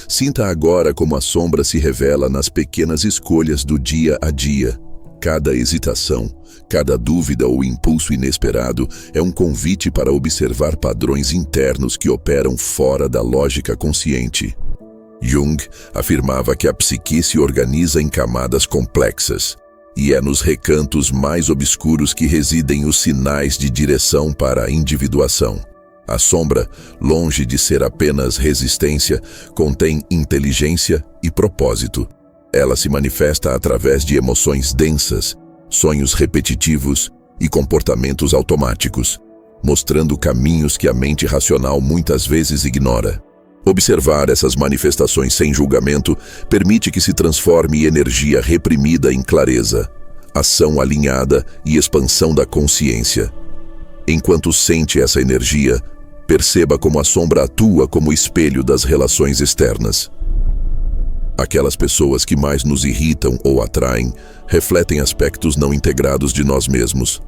Sinta agora como a sombra se revela nas pequenas escolhas do dia a dia. Cada hesitação, cada dúvida ou impulso inesperado é um convite para observar padrões internos que operam fora da lógica consciente. Jung afirmava que a psique se organiza em camadas complexas, e é nos recantos mais obscuros que residem os sinais de direção para a individuação. A sombra, longe de ser apenas resistência, contém inteligência e propósito. Ela se manifesta através de emoções densas, sonhos repetitivos e comportamentos automáticos, mostrando caminhos que a mente racional muitas vezes ignora. Observar essas manifestações sem julgamento permite que se transforme energia reprimida em clareza, ação alinhada e expansão da consciência. Enquanto sente essa energia, perceba como a sombra atua como espelho das relações externas. Aquelas pessoas que mais nos irritam ou atraem refletem aspectos não integrados de nós mesmos.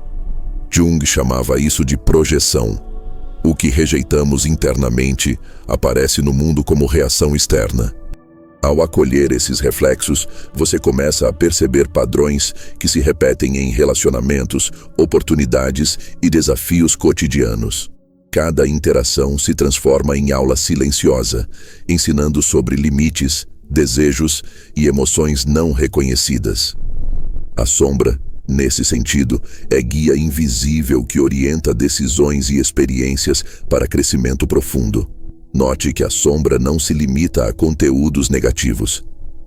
Jung chamava isso de projeção. O que rejeitamos internamente aparece no mundo como reação externa. Ao acolher esses reflexos, você começa a perceber padrões que se repetem em relacionamentos, oportunidades e desafios cotidianos. Cada interação se transforma em aula silenciosa, ensinando sobre limites, desejos e emoções não reconhecidas. A sombra, nesse sentido, é guia invisível que orienta decisões e experiências para crescimento profundo. Note que a sombra não se limita a conteúdos negativos.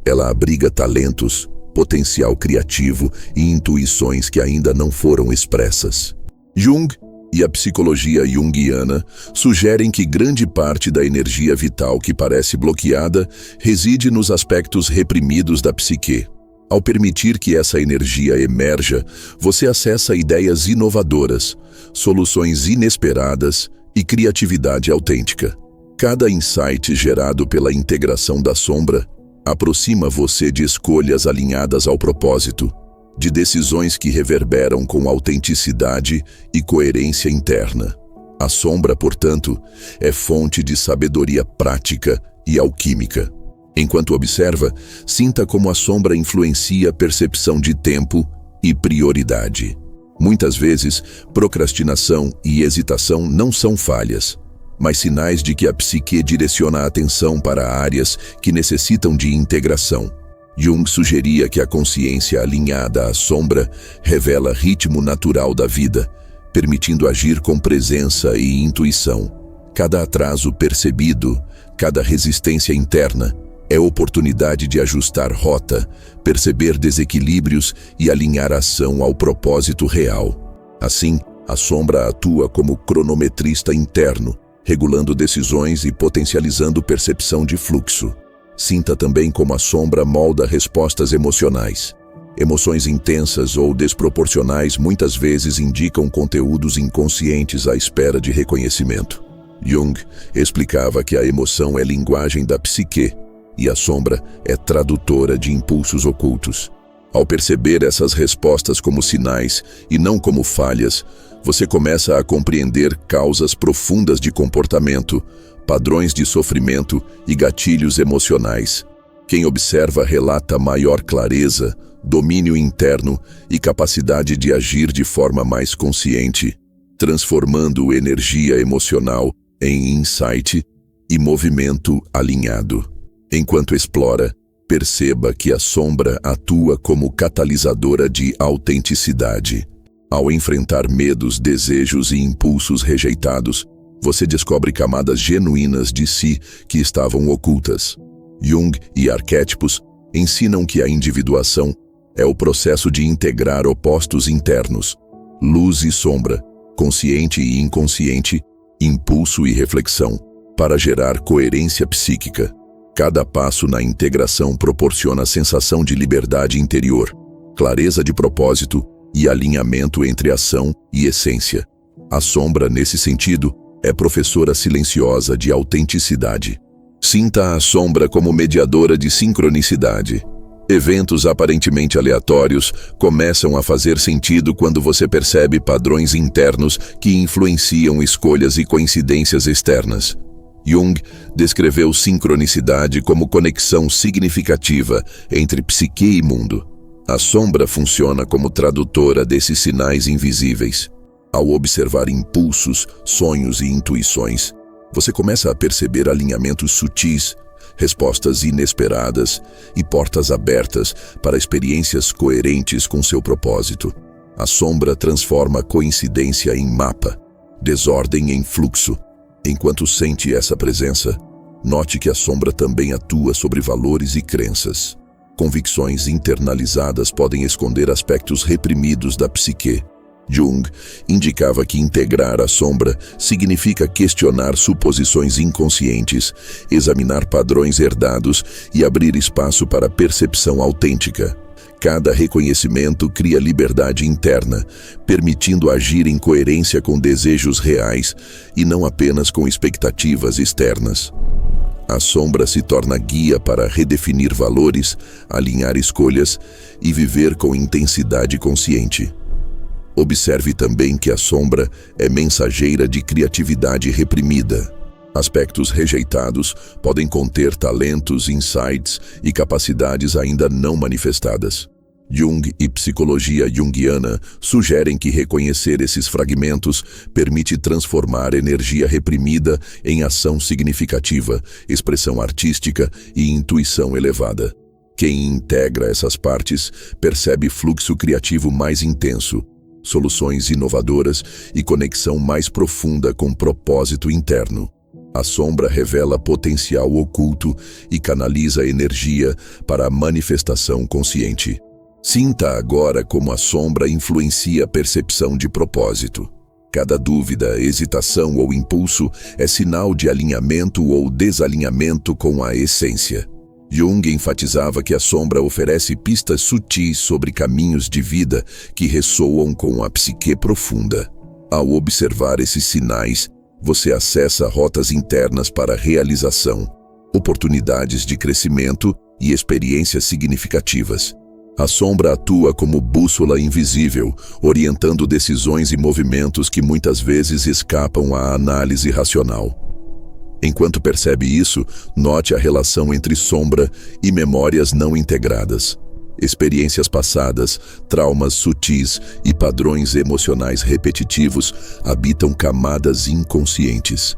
Ela abriga talentos, potencial criativo e intuições que ainda não foram expressas. Jung e a psicologia junguiana sugerem que grande parte da energia vital que parece bloqueada reside nos aspectos reprimidos da psique. Ao permitir que essa energia emerja, você acessa ideias inovadoras, soluções inesperadas e criatividade autêntica. Cada insight gerado pela integração da sombra aproxima você de escolhas alinhadas ao propósito, de decisões que reverberam com autenticidade e coerência interna. A sombra, portanto, é fonte de sabedoria prática e alquímica. Enquanto observa, sinta como a sombra influencia a percepção de tempo e prioridade. Muitas vezes, procrastinação e hesitação não são falhas, mas sinais de que a psique direciona a atenção para áreas que necessitam de integração. Jung sugeria que a consciência alinhada à sombra revela ritmo natural da vida, permitindo agir com presença e intuição. Cada atraso percebido, cada resistência interna, é oportunidade de ajustar rota, perceber desequilíbrios e alinhar a ação ao propósito real. Assim, a sombra atua como cronometrista interno, regulando decisões e potencializando percepção de fluxo. Sinta também como a sombra molda respostas emocionais. Emoções intensas ou desproporcionais muitas vezes indicam conteúdos inconscientes à espera de reconhecimento. Jung explicava que a emoção é linguagem da psique e a sombra é tradutora de impulsos ocultos. Ao perceber essas respostas como sinais e não como falhas, você começa a compreender causas profundas de comportamento, padrões de sofrimento e gatilhos emocionais. Quem observa relata maior clareza, domínio interno e capacidade de agir de forma mais consciente, transformando energia emocional em insight e movimento alinhado. Enquanto explora, perceba que a sombra atua como catalisadora de autenticidade. Ao enfrentar medos, desejos e impulsos rejeitados, você descobre camadas genuínas de si que estavam ocultas. Jung e arquétipos ensinam que a individuação é o processo de integrar opostos internos, luz e sombra, consciente e inconsciente, impulso e reflexão, para gerar coerência psíquica. Cada passo na integração proporciona sensação de liberdade interior, clareza de propósito e alinhamento entre ação e essência. A sombra, nesse sentido, é professora silenciosa de autenticidade. Sinta a sombra como mediadora de sincronicidade. Eventos aparentemente aleatórios começam a fazer sentido quando você percebe padrões internos que influenciam escolhas e coincidências externas. Jung descreveu sincronicidade como conexão significativa entre psique e mundo. A sombra funciona como tradutora desses sinais invisíveis. Ao observar impulsos, sonhos e intuições, você começa a perceber alinhamentos sutis, respostas inesperadas e portas abertas para experiências coerentes com seu propósito. A sombra transforma coincidência em mapa, desordem em fluxo. Enquanto sente essa presença, note que a sombra também atua sobre valores e crenças. Convicções internalizadas podem esconder aspectos reprimidos da psique. Jung indicava que integrar a sombra significa questionar suposições inconscientes, examinar padrões herdados e abrir espaço para percepção autêntica. Cada reconhecimento cria liberdade interna, permitindo agir em coerência com desejos reais e não apenas com expectativas externas. A sombra se torna guia para redefinir valores, alinhar escolhas e viver com intensidade consciente. Observe também que a sombra é mensageira de criatividade reprimida. Aspectos rejeitados podem conter talentos, insights e capacidades ainda não manifestadas. Jung e psicologia junguiana sugerem que reconhecer esses fragmentos permite transformar energia reprimida em ação significativa, expressão artística e intuição elevada. Quem integra essas partes percebe fluxo criativo mais intenso, soluções inovadoras e conexão mais profunda com propósito interno. A sombra revela potencial oculto e canaliza energia para a manifestação consciente. Sinta agora como a sombra influencia a percepção de propósito. Cada dúvida, hesitação ou impulso é sinal de alinhamento ou desalinhamento com a essência. Jung enfatizava que a sombra oferece pistas sutis sobre caminhos de vida que ressoam com a psique profunda. Ao observar esses sinais, você acessa rotas internas para realização, oportunidades de crescimento e experiências significativas. A sombra atua como bússola invisível, orientando decisões e movimentos que muitas vezes escapam à análise racional. Enquanto percebe isso, note a relação entre sombra e memórias não integradas. Experiências passadas, traumas sutis e padrões emocionais repetitivos habitam camadas inconscientes.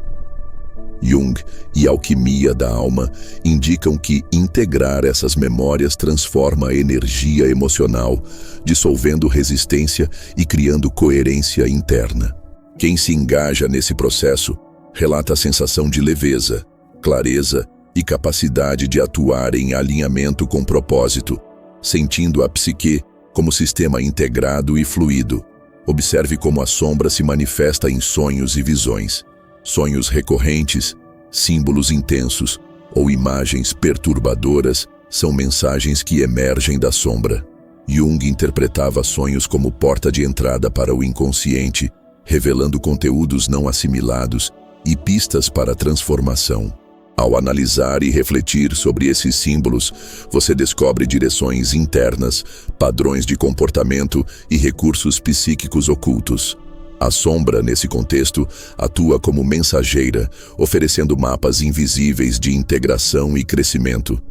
Jung e alquimia da alma indicam que integrar essas memórias transforma a energia emocional, dissolvendo resistência e criando coerência interna. Quem se engaja nesse processo relata a sensação de leveza, clareza e capacidade de atuar em alinhamento com propósito, sentindo a psique como sistema integrado e fluido. Observe como a sombra se manifesta em sonhos e visões. Sonhos recorrentes, símbolos intensos ou imagens perturbadoras são mensagens que emergem da sombra. Jung interpretava sonhos como porta de entrada para o inconsciente, revelando conteúdos não assimilados e pistas para a transformação. Ao analisar e refletir sobre esses símbolos, você descobre direções internas, padrões de comportamento e recursos psíquicos ocultos. A sombra, nesse contexto, atua como mensageira, oferecendo mapas invisíveis de integração e crescimento.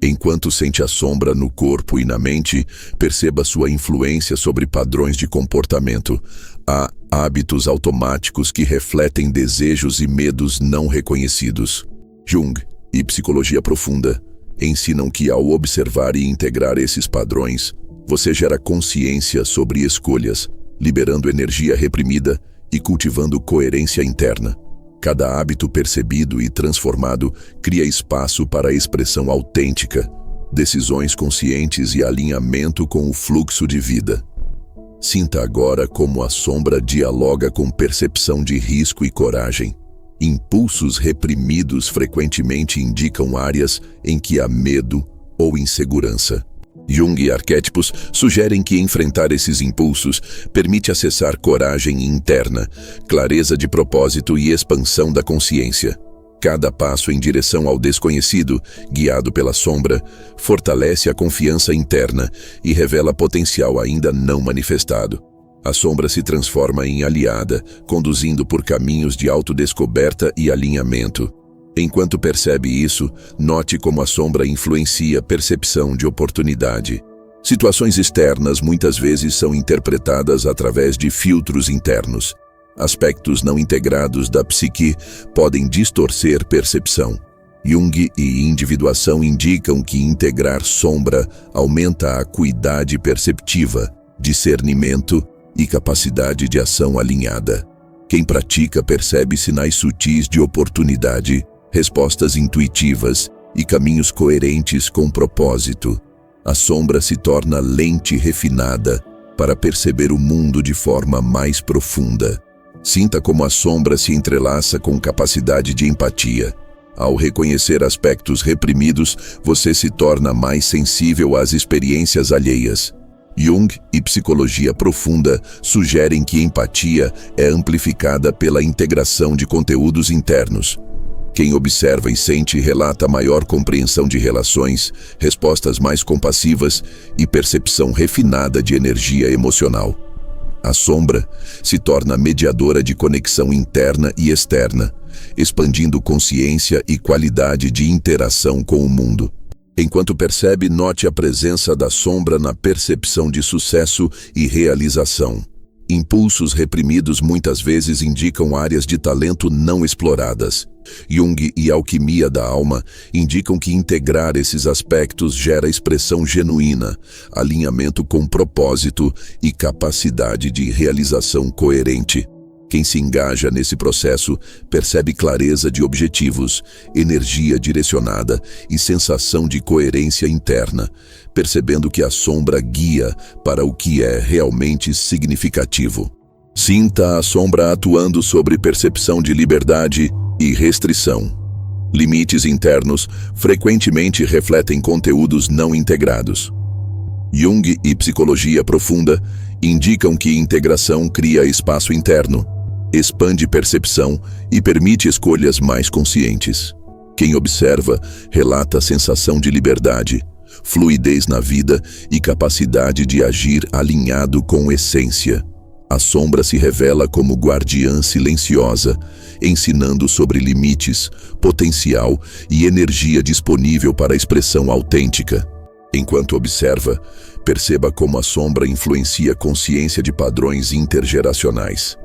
Enquanto sente a sombra no corpo e na mente, perceba sua influência sobre padrões de comportamento. Há hábitos automáticos que refletem desejos e medos não reconhecidos. Jung e psicologia profunda ensinam que, ao observar e integrar esses padrões, você gera consciência sobre escolhas, liberando energia reprimida e cultivando coerência interna. Cada hábito percebido e transformado cria espaço para a expressão autêntica, decisões conscientes e alinhamento com o fluxo de vida. Sinta agora como a sombra dialoga com percepção de risco e coragem. Impulsos reprimidos frequentemente indicam áreas em que há medo ou insegurança. Jung e arquétipos sugerem que enfrentar esses impulsos permite acessar coragem interna, clareza de propósito e expansão da consciência. Cada passo em direção ao desconhecido, guiado pela sombra, fortalece a confiança interna e revela potencial ainda não manifestado. A sombra se transforma em aliada, conduzindo por caminhos de autodescoberta e alinhamento. Enquanto percebe isso, note como a sombra influencia a percepção de oportunidade. Situações externas muitas vezes são interpretadas através de filtros internos. Aspectos não integrados da psique podem distorcer percepção. Jung e individuação indicam que integrar sombra aumenta a acuidade perceptiva, discernimento e capacidade de ação alinhada. Quem pratica percebe sinais sutis de oportunidade, respostas intuitivas e caminhos coerentes com propósito. A sombra se torna lente refinada para perceber o mundo de forma mais profunda. Sinta como a sombra se entrelaça com capacidade de empatia. Ao reconhecer aspectos reprimidos, você se torna mais sensível às experiências alheias. Jung e psicologia profunda sugerem que empatia é amplificada pela integração de conteúdos internos. Quem observa e sente relata maior compreensão de relações, respostas mais compassivas e percepção refinada de energia emocional. A sombra se torna mediadora de conexão interna e externa, expandindo consciência e qualidade de interação com o mundo. Enquanto percebe, note a presença da sombra na percepção de sucesso e realização. Impulsos reprimidos muitas vezes indicam áreas de talento não exploradas. Jung e alquimia da alma indicam que integrar esses aspectos gera expressão genuína, alinhamento com propósito e capacidade de realização coerente. Quem se engaja nesse processo percebe clareza de objetivos, energia direcionada e sensação de coerência interna, percebendo que a sombra guia para o que é realmente significativo. Sinta a sombra atuando sobre percepção de liberdade e restrição. Limites internos frequentemente refletem conteúdos não integrados. Jung e psicologia profunda indicam que integração cria espaço interno. expande percepção e permite escolhas mais conscientes. Quem observa relata a sensação de liberdade, fluidez na vida e capacidade de agir alinhado com essência. A sombra se revela como guardiã silenciosa, ensinando sobre limites, potencial e energia disponível para a expressão autêntica. Enquanto observa, perceba como a sombra influencia a consciência de padrões intergeracionais.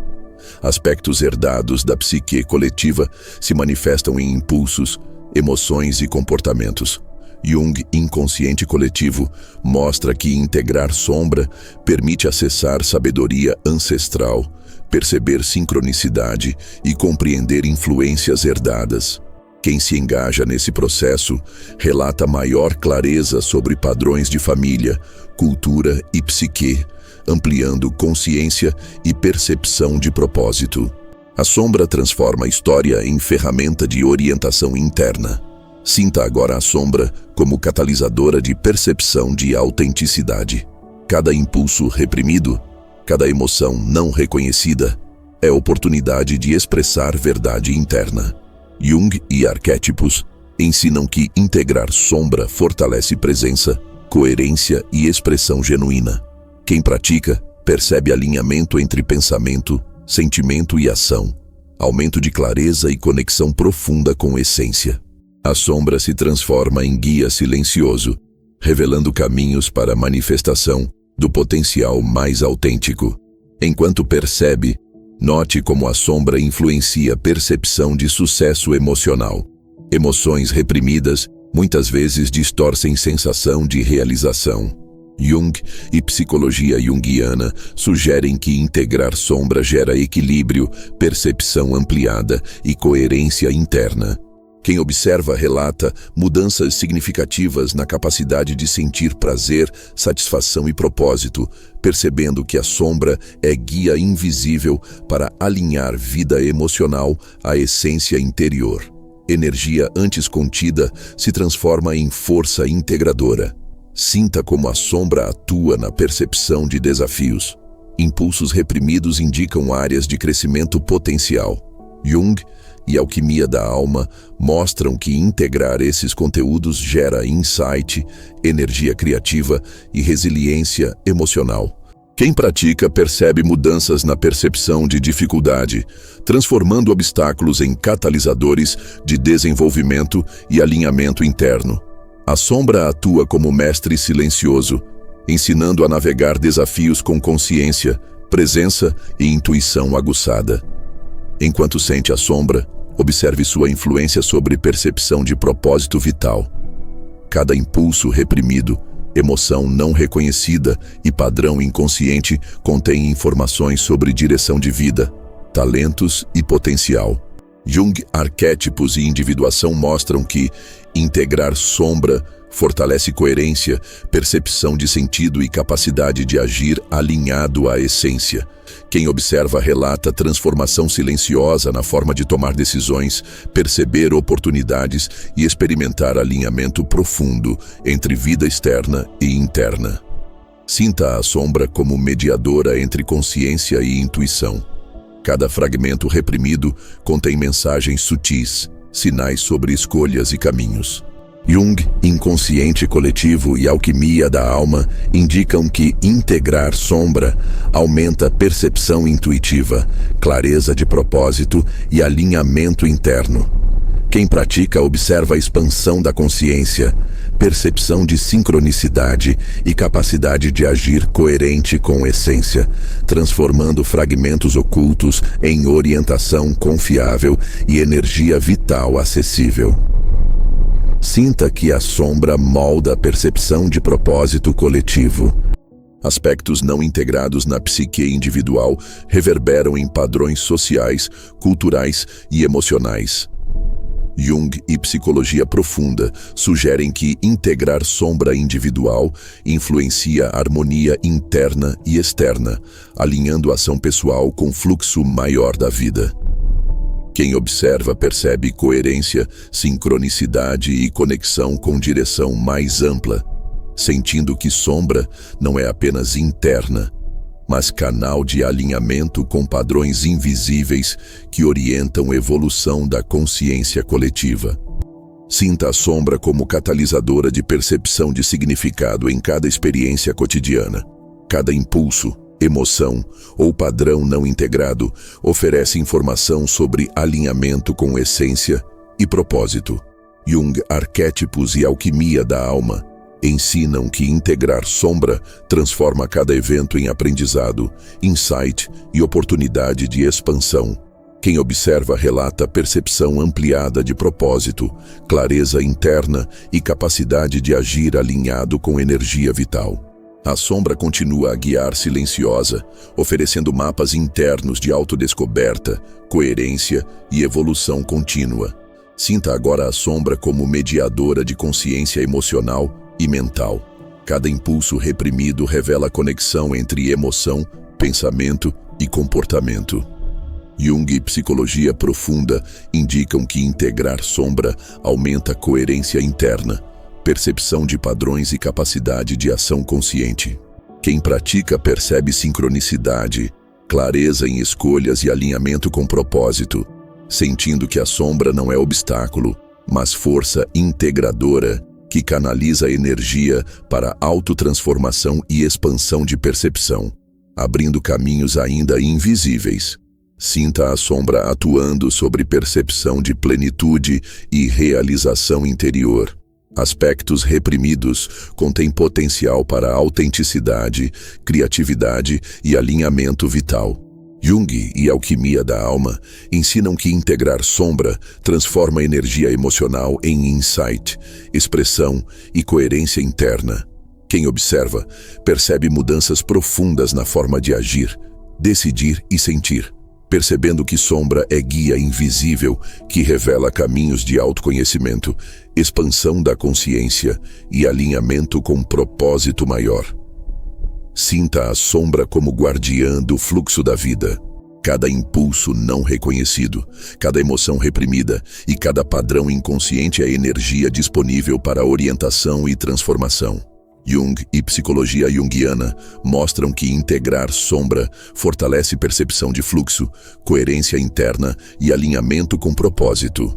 Aspectos herdados da psique coletiva se manifestam em impulsos, emoções e comportamentos. Jung, inconsciente coletivo, mostra que integrar sombra permite acessar sabedoria ancestral, perceber sincronicidade e compreender influências herdadas. Quem se engaja nesse processo relata maior clareza sobre padrões de família, cultura e psique, ampliando consciência e percepção de propósito. A sombra transforma a história em ferramenta de orientação interna. Sinta agora a sombra como catalisadora de percepção de autenticidade. Cada impulso reprimido, cada emoção não reconhecida, é oportunidade de expressar verdade interna. Jung e arquétipos ensinam que integrar sombra fortalece presença, coerência e expressão genuína. Quem pratica percebe alinhamento entre pensamento, sentimento e ação, aumento de clareza e conexão profunda com essência. A sombra se transforma em guia silencioso, revelando caminhos para a manifestação do potencial mais autêntico. Enquanto percebe, note como a sombra influencia a percepção de sucesso emocional. Emoções reprimidas muitas vezes distorcem sensação de realização. Jung e psicologia junguiana sugerem que integrar sombra gera equilíbrio, percepção ampliada e coerência interna. Quem observa relata mudanças significativas na capacidade de sentir prazer, satisfação e propósito, percebendo que a sombra é guia invisível para alinhar vida emocional à essência interior. Energia antes contida se transforma em força integradora. Sinta como a sombra atua na percepção de desafios. Impulsos reprimidos indicam áreas de crescimento potencial. Jung e alquimia da alma mostram que integrar esses conteúdos gera insight, energia criativa e resiliência emocional. Quem pratica percebe mudanças na percepção de dificuldade, transformando obstáculos em catalisadores de desenvolvimento e alinhamento interno. A sombra atua como mestre silencioso, ensinando a navegar desafios com consciência, presença e intuição aguçada. Enquanto sente a sombra, observe sua influência sobre percepção de propósito vital. Cada impulso reprimido, emoção não reconhecida e padrão inconsciente contém informações sobre direção de vida, talentos e potencial. Jung, arquétipos e individuação mostram que integrar sombra fortalece coerência, percepção de sentido e capacidade de agir alinhado à essência. Quem observa relata transformação silenciosa na forma de tomar decisões, perceber oportunidades e experimentar alinhamento profundo entre vida externa e interna. Sinta a sombra como mediadora entre consciência e intuição. Cada fragmento reprimido contém mensagens sutis, sinais sobre escolhas e caminhos. Jung, inconsciente coletivo e alquimia da alma indicam que integrar sombra aumenta percepção intuitiva, clareza de propósito e alinhamento interno. Quem pratica observa a expansão da consciência, percepção de sincronicidade e capacidade de agir coerente com essência, transformando fragmentos ocultos em orientação confiável e energia vital acessível. Sinta que a sombra molda a percepção de propósito coletivo. Aspectos não integrados na psique individual reverberam em padrões sociais, culturais e emocionais. Jung e psicologia profunda sugerem que integrar sombra individual influencia a harmonia interna e externa, alinhando a ação pessoal com o fluxo maior da vida. Quem observa percebe coerência, sincronicidade e conexão com direção mais ampla, sentindo que sombra não é apenas interna, mas canal de alinhamento com padrões invisíveis que orientam a evolução da consciência coletiva. Sinta a sombra como catalisadora de percepção de significado em cada experiência cotidiana. Cada impulso, emoção ou padrão não integrado oferece informação sobre alinhamento com essência e propósito. Jung, Arquétipos e Alquimia da Alma ensinam que integrar sombra transforma cada evento em aprendizado, insight e oportunidade de expansão. Quem observa relata percepção ampliada de propósito, clareza interna e capacidade de agir alinhado com energia vital. A sombra continua a guiar silenciosa, oferecendo mapas internos de autodescoberta, coerência e evolução contínua. Sinta agora a sombra como mediadora de consciência emocional e mental. Cada impulso reprimido revela a conexão entre emoção, pensamento e comportamento. Jung e psicologia profunda indicam que integrar sombra aumenta coerência interna, percepção de padrões e capacidade de ação consciente. Quem pratica percebe sincronicidade, clareza em escolhas e alinhamento com propósito, sentindo que a sombra não é obstáculo, mas força integradora que canaliza a energia para autotransformação e expansão de percepção, abrindo caminhos ainda invisíveis. Sinta a sombra atuando sobre percepção de plenitude e realização interior. Aspectos reprimidos contêm potencial para autenticidade, criatividade e alinhamento vital. Jung e Alquimia da Alma ensinam que integrar sombra transforma a energia emocional em insight, expressão e coerência interna. Quem observa percebe mudanças profundas na forma de agir, decidir e sentir, percebendo que sombra é guia invisível que revela caminhos de autoconhecimento, expansão da consciência e alinhamento com propósito maior. Sinta a sombra como guardiã do fluxo da vida. Cada impulso não reconhecido, cada emoção reprimida e cada padrão inconsciente é energia disponível para orientação e transformação. Jung e psicologia junguiana mostram que integrar sombra fortalece percepção de fluxo, coerência interna e alinhamento com propósito.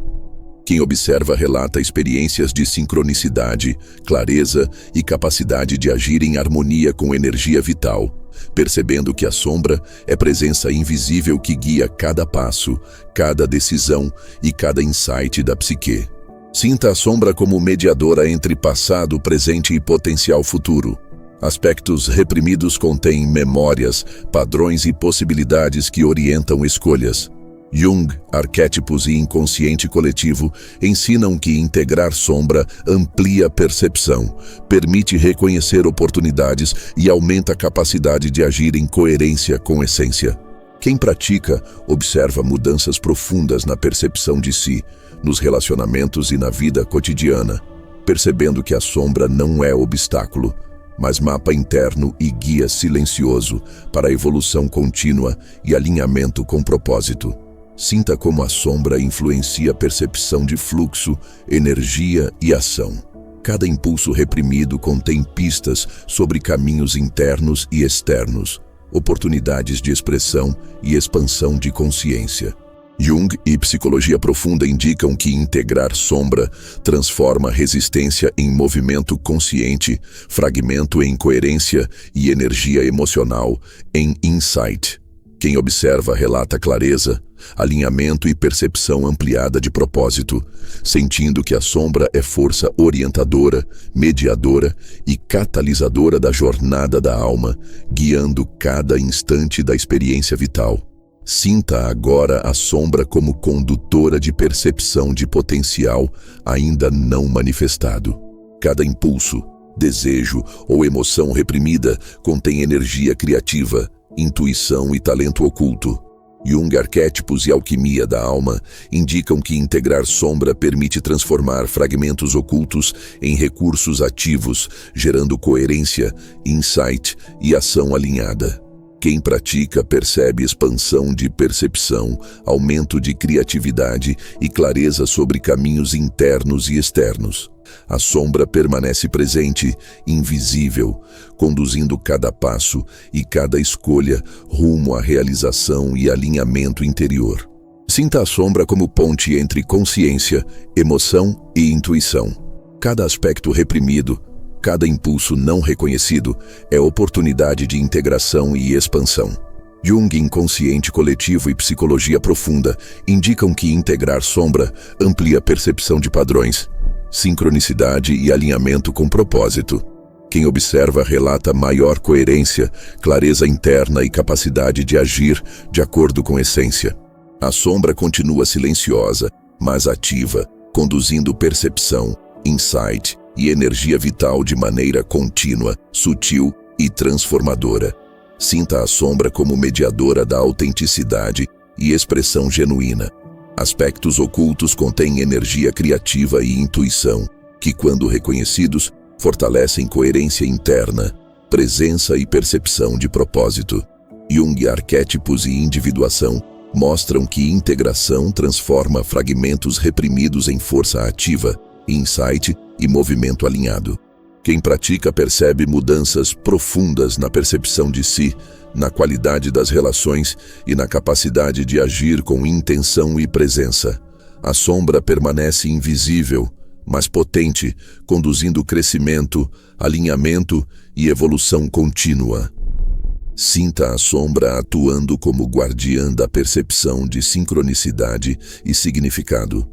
Quem observa relata experiências de sincronicidade, clareza e capacidade de agir em harmonia com energia vital, percebendo que a sombra é presença invisível que guia cada passo, cada decisão e cada insight da psique. Sinta a sombra como mediadora entre passado, presente e potencial futuro. Aspectos reprimidos contêm memórias, padrões e possibilidades que orientam escolhas. Jung, Arquétipos e Inconsciente Coletivo ensinam que integrar sombra amplia a percepção, permite reconhecer oportunidades e aumenta a capacidade de agir em coerência com essência. Quem pratica observa mudanças profundas na percepção de si, nos relacionamentos e na vida cotidiana, percebendo que a sombra não é obstáculo, mas mapa interno e guia silencioso para a evolução contínua e alinhamento com propósito. Sinta como a sombra influencia a percepção de fluxo, energia e ação. Cada impulso reprimido contém pistas sobre caminhos internos e externos, oportunidades de expressão e expansão de consciência. Jung e psicologia profunda indicam que integrar sombra transforma resistência em movimento consciente, fragmento em coerência e energia emocional em insight. Quem observa relata clareza, alinhamento e percepção ampliada de propósito, sentindo que a sombra é força orientadora, mediadora e catalisadora da jornada da alma, guiando cada instante da experiência vital. Sinta agora a sombra como condutora de percepção de potencial ainda não manifestado. Cada impulso, desejo ou emoção reprimida contém energia criativa, intuição e talento oculto. Jung, Arquétipos e Alquimia da Alma indicam que integrar sombra permite transformar fragmentos ocultos em recursos ativos, gerando coerência, insight e ação alinhada. Quem pratica percebe expansão de percepção, aumento de criatividade e clareza sobre caminhos internos e externos. A sombra permanece presente, invisível, conduzindo cada passo e cada escolha rumo à realização e alinhamento interior. Sinta a sombra como ponte entre consciência, emoção e intuição. Cada aspecto reprimido, cada impulso não reconhecido é oportunidade de integração e expansão. Jung, inconsciente coletivo e psicologia profunda indicam que integrar sombra amplia a percepção de padrões, sincronicidade e alinhamento com propósito. Quem observa relata maior coerência, clareza interna e capacidade de agir de acordo com essência. A sombra continua silenciosa, mas ativa, conduzindo percepção, insight e energia vital de maneira contínua, sutil e transformadora. Sinta a sombra como mediadora da autenticidade e expressão genuína. Aspectos ocultos contêm energia criativa e intuição, que, quando reconhecidos, fortalecem coerência interna, presença e percepção de propósito. Jung, arquétipos e individuação mostram que integração transforma fragmentos reprimidos em força ativa, insight e movimento alinhado. Quem pratica percebe mudanças profundas na percepção de si, na qualidade das relações e na capacidade de agir com intenção e presença. A sombra permanece invisível, mas potente, conduzindo crescimento, alinhamento e evolução contínua. Sinta a sombra atuando como guardiã da percepção de sincronicidade e significado.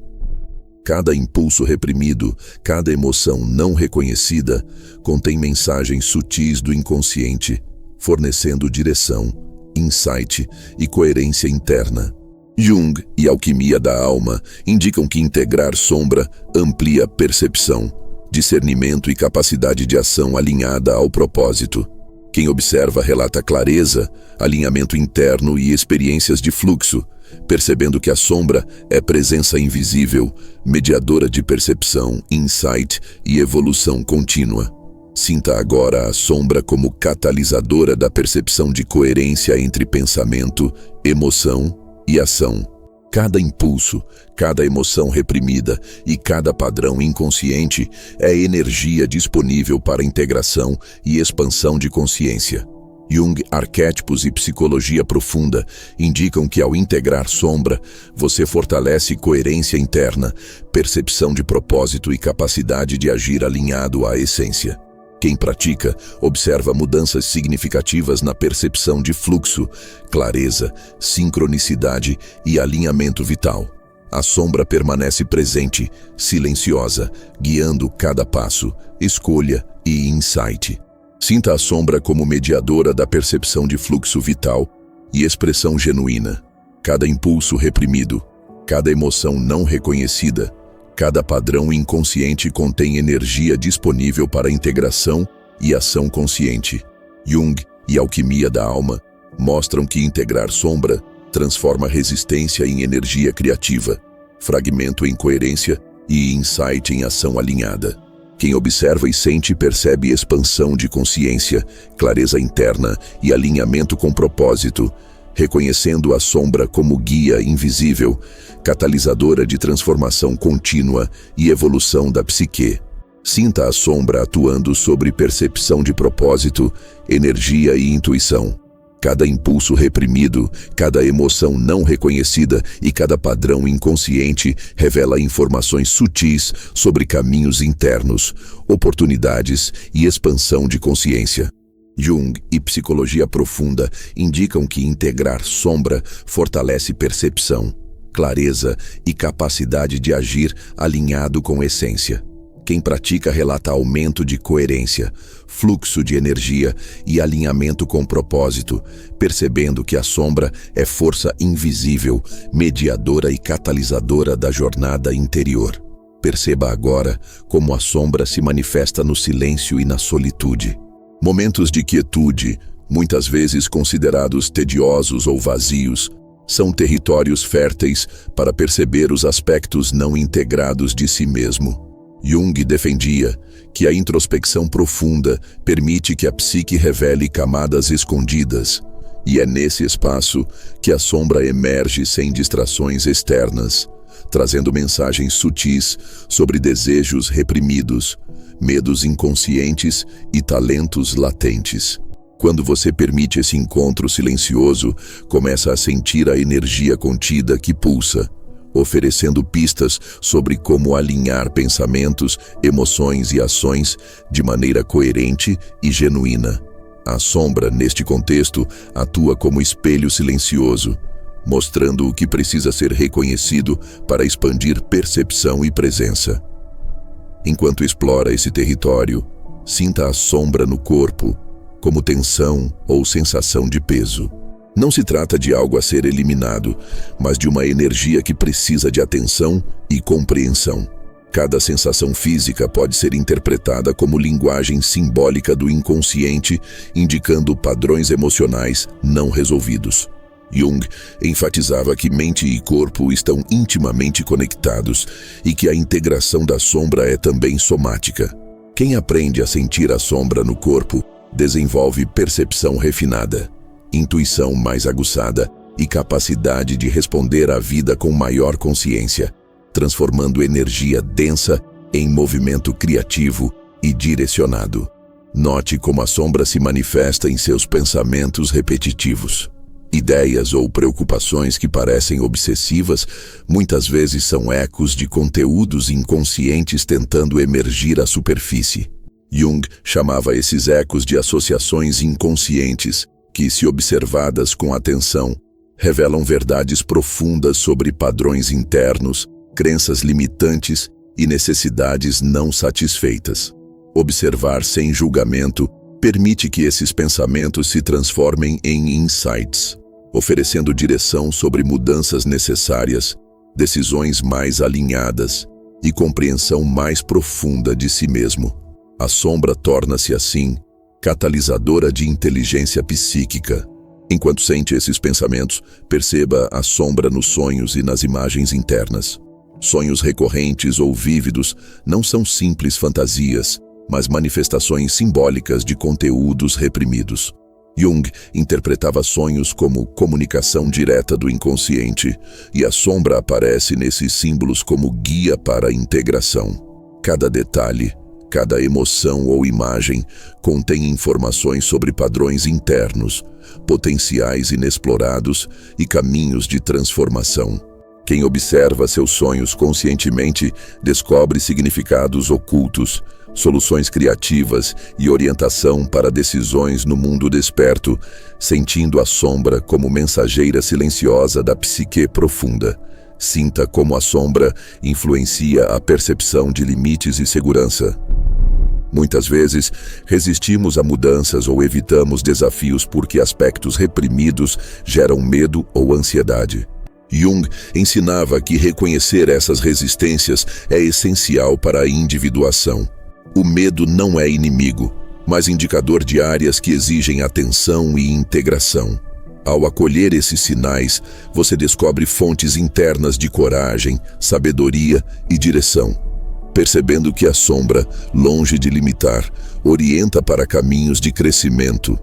Cada impulso reprimido, cada emoção não reconhecida, contém mensagens sutis do inconsciente, fornecendo direção, insight e coerência interna. Jung e alquimia da alma indicam que integrar sombra amplia percepção, discernimento e capacidade de ação alinhada ao propósito. Quem observa relata clareza, alinhamento interno e experiências de fluxo, percebendo que a sombra é presença invisível, mediadora de percepção, insight e evolução contínua. Sinta agora a sombra como catalisadora da percepção de coerência entre pensamento, emoção e ação. Cada impulso, cada emoção reprimida e cada padrão inconsciente é energia disponível para integração e expansão de consciência. Jung, arquétipos e psicologia profunda indicam que ao integrar sombra, você fortalece coerência interna, percepção de propósito e capacidade de agir alinhado à essência. Quem pratica observa mudanças significativas na percepção de fluxo, clareza, sincronicidade e alinhamento vital. A sombra permanece presente, silenciosa, guiando cada passo, escolha e insight. Sinta a sombra como mediadora da percepção de fluxo vital e expressão genuína. Cada impulso reprimido, cada emoção não reconhecida, cada padrão inconsciente contém energia disponível para integração e ação consciente. Jung e alquimia da alma mostram que integrar sombra transforma resistência em energia criativa, fragmento em coerência e insight em ação alinhada. Quem observa e sente percebe expansão de consciência, clareza interna e alinhamento com propósito, reconhecendo a sombra como guia invisível, catalisadora de transformação contínua e evolução da psique. Sinta a sombra atuando sobre percepção de propósito, energia e intuição. Cada impulso reprimido, cada emoção não reconhecida e cada padrão inconsciente revela informações sutis sobre caminhos internos, oportunidades e expansão de consciência. Jung e psicologia profunda indicam que integrar sombra fortalece percepção, clareza e capacidade de agir alinhado com essência. Quem pratica relata aumento de coerência, fluxo de energia e alinhamento com propósito, percebendo que a sombra é força invisível, mediadora e catalisadora da jornada interior. Perceba agora como a sombra se manifesta no silêncio e na solitude. Momentos de quietude, muitas vezes considerados tediosos ou vazios, são territórios férteis para perceber os aspectos não integrados de si mesmo. Jung defendia que a introspecção profunda permite que a psique revele camadas escondidas, E é nesse espaço que a sombra emerge sem distrações externas, trazendo mensagens sutis sobre desejos reprimidos, medos inconscientes e talentos latentes. Quando você permite esse encontro silencioso, começa a sentir a energia contida que pulsa, oferecendo pistas sobre como alinhar pensamentos, emoções e ações de maneira coerente e genuína. A sombra, neste contexto, atua como espelho silencioso, mostrando o que precisa ser reconhecido para expandir percepção e presença. Enquanto explora esse território, sinta a sombra no corpo, como tensão ou sensação de peso. Não se trata de algo a ser eliminado, mas de uma energia que precisa de atenção e compreensão. Cada sensação física pode ser interpretada como linguagem simbólica do inconsciente, indicando padrões emocionais não resolvidos. Jung enfatizava que mente e corpo estão intimamente conectados e que a integração da sombra é também somática. Quem aprende a sentir a sombra no corpo desenvolve percepção refinada, intuição mais aguçada e capacidade de responder à vida com maior consciência, transformando energia densa em movimento criativo e direcionado. Note como a sombra se manifesta em seus pensamentos repetitivos. Ideias ou preocupações que parecem obsessivas muitas vezes são ecos de conteúdos inconscientes tentando emergir à superfície. Jung chamava esses ecos de associações inconscientes que, se observadas com atenção, revelam verdades profundas sobre padrões internos, crenças limitantes e necessidades não satisfeitas. Observar sem julgamento permite que esses pensamentos se transformem em insights, oferecendo direção sobre mudanças necessárias, decisões mais alinhadas e compreensão mais profunda de si mesmo. A sombra torna-se, assim, catalisadora de inteligência psíquica. Enquanto sente esses pensamentos, perceba a sombra nos sonhos e nas imagens internas. Sonhos recorrentes ou vívidos não são simples fantasias, mas manifestações simbólicas de conteúdos reprimidos. Jung interpretava sonhos como comunicação direta do inconsciente, e a sombra aparece nesses símbolos como guia para a integração. Cada detalhe, cada emoção ou imagem contém informações sobre padrões internos, potenciais inexplorados e caminhos de transformação. Quem observa seus sonhos conscientemente descobre significados ocultos, soluções criativas e orientação para decisões no mundo desperto, sentindo a sombra como mensageira silenciosa da psique profunda. Sinta como a sombra influencia a percepção de limites e segurança. Muitas vezes, resistimos a mudanças ou evitamos desafios porque aspectos reprimidos geram medo ou ansiedade. Jung ensinava que reconhecer essas resistências é essencial para a individuação. O medo não é inimigo, mas indicador de áreas que exigem atenção e integração. Ao acolher esses sinais, você descobre fontes internas de coragem, sabedoria e direção, percebendo que a sombra, longe de limitar, orienta para caminhos de crescimento.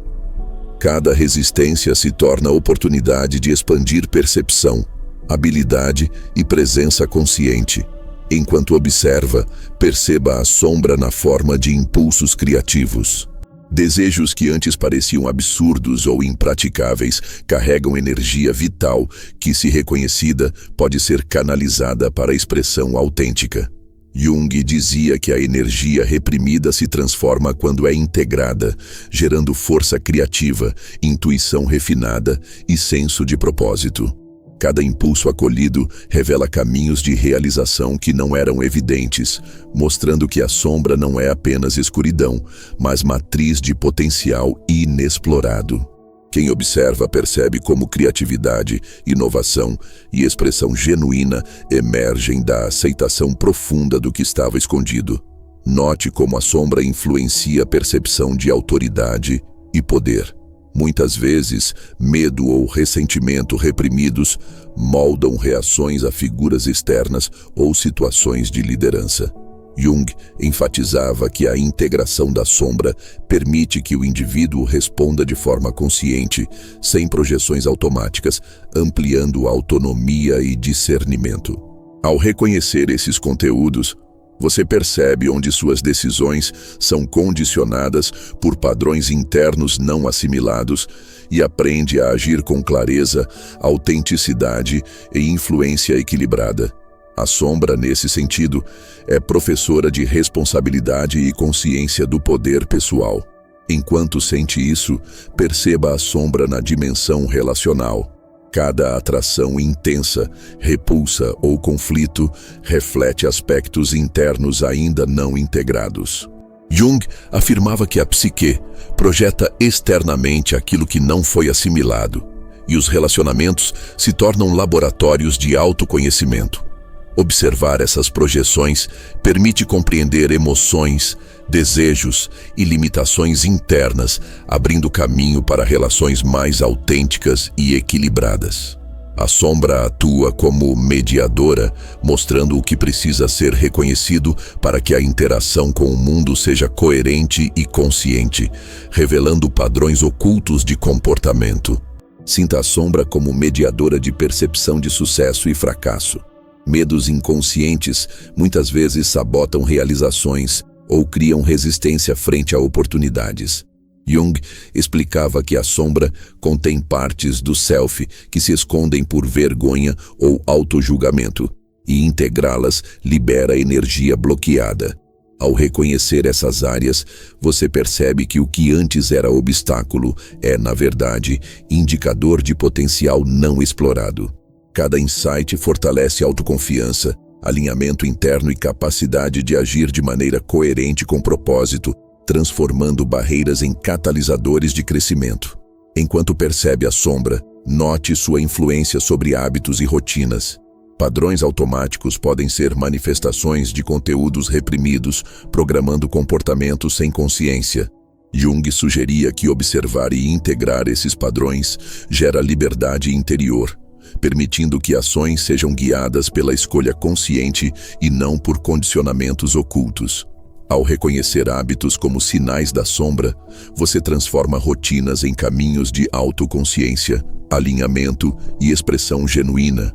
Cada resistência se torna oportunidade de expandir percepção, habilidade e presença consciente. Enquanto observa, perceba a sombra na forma de impulsos criativos. Desejos que antes pareciam absurdos ou impraticáveis carregam energia vital que, se reconhecida, pode ser canalizada para a expressão autêntica. Jung dizia que a energia reprimida se transforma quando é integrada, gerando força criativa, intuição refinada e senso de propósito. Cada impulso acolhido revela caminhos de realização que não eram evidentes, mostrando que a sombra não é apenas escuridão, mas matriz de potencial inexplorado. Quem observa percebe como criatividade, inovação e expressão genuína emergem da aceitação profunda do que estava escondido. Note como a sombra influencia a percepção de autoridade e poder. Muitas vezes, medo ou ressentimento reprimidos moldam reações a figuras externas ou situações de liderança. Jung enfatizava que a integração da sombra permite que o indivíduo responda de forma consciente, sem projeções automáticas, ampliando autonomia e discernimento. Ao reconhecer esses conteúdos, você percebe onde suas decisões são condicionadas por padrões internos não assimilados e aprende a agir com clareza, autenticidade e influência equilibrada. A sombra, nesse sentido, é professora de responsabilidade e consciência do poder pessoal. Enquanto sente isso, perceba a sombra na dimensão relacional. Cada atração intensa, repulsa ou conflito reflete aspectos internos ainda não integrados. Jung afirmava que a psique projeta externamente aquilo que não foi assimilado, e os relacionamentos se tornam laboratórios de autoconhecimento. Observar essas projeções permite compreender emoções, desejos e limitações internas, abrindo caminho para relações mais autênticas e equilibradas. A sombra atua como mediadora, mostrando o que precisa ser reconhecido para que a interação com o mundo seja coerente e consciente, revelando padrões ocultos de comportamento. Sinta a sombra como mediadora de percepção de sucesso e fracasso. Medos inconscientes muitas vezes sabotam realizações ou criam resistência frente a oportunidades. Jung explicava que a sombra contém partes do self que se escondem por vergonha ou autojulgamento, e integrá-las libera energia bloqueada. Ao reconhecer essas áreas, você percebe que o que antes era obstáculo é, na verdade, indicador de potencial não explorado. Cada insight fortalece a autoconfiança, alinhamento interno e capacidade de agir de maneira coerente com propósito, transformando barreiras em catalisadores de crescimento. Enquanto percebe a sombra, note sua influência sobre hábitos e rotinas. Padrões automáticos podem ser manifestações de conteúdos reprimidos, programando comportamentos sem consciência. Jung sugeria que observar e integrar esses padrões gera liberdade interior, permitindo que ações sejam guiadas pela escolha consciente e não por condicionamentos ocultos. Ao reconhecer hábitos como sinais da sombra, você transforma rotinas em caminhos de autoconsciência, alinhamento e expressão genuína,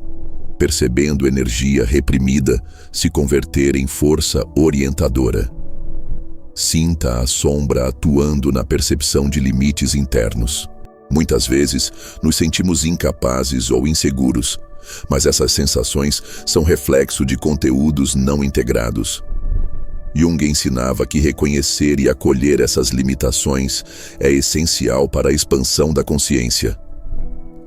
percebendo energia reprimida se converter em força orientadora. Sinta a sombra atuando na percepção de limites internos. Muitas vezes, nos sentimos incapazes ou inseguros, mas essas sensações são reflexo de conteúdos não integrados. Jung ensinava que reconhecer e acolher essas limitações é essencial para a expansão da consciência.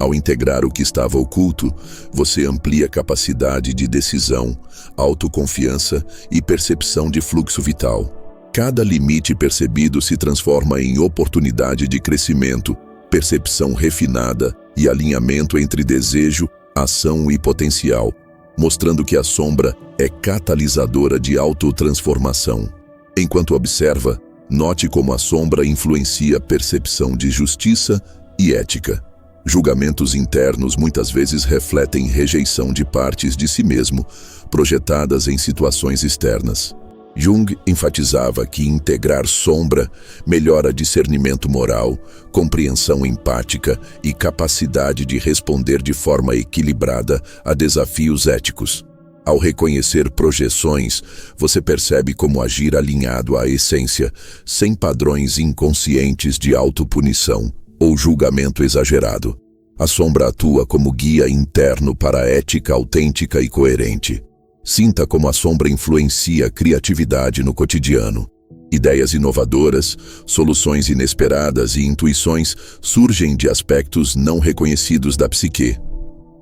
Ao integrar o que estava oculto, você amplia capacidade de decisão, autoconfiança e percepção de fluxo vital. Cada limite percebido se transforma em oportunidade de crescimento, percepção refinada e alinhamento entre desejo, ação e potencial, mostrando que a sombra é catalisadora de autotransformação. Enquanto observa, note como a sombra influencia a percepção de justiça e ética. Julgamentos internos muitas vezes refletem rejeição de partes de si mesmo, projetadas em situações externas. Jung enfatizava que integrar sombra melhora discernimento moral, compreensão empática e capacidade de responder de forma equilibrada a desafios éticos. Ao reconhecer projeções, você percebe como agir alinhado à essência, sem padrões inconscientes de autopunição ou julgamento exagerado. A sombra atua como guia interno para a ética autêntica e coerente. Sinta como a sombra influencia a criatividade no cotidiano. Ideias inovadoras, soluções inesperadas e intuições surgem de aspectos não reconhecidos da psique.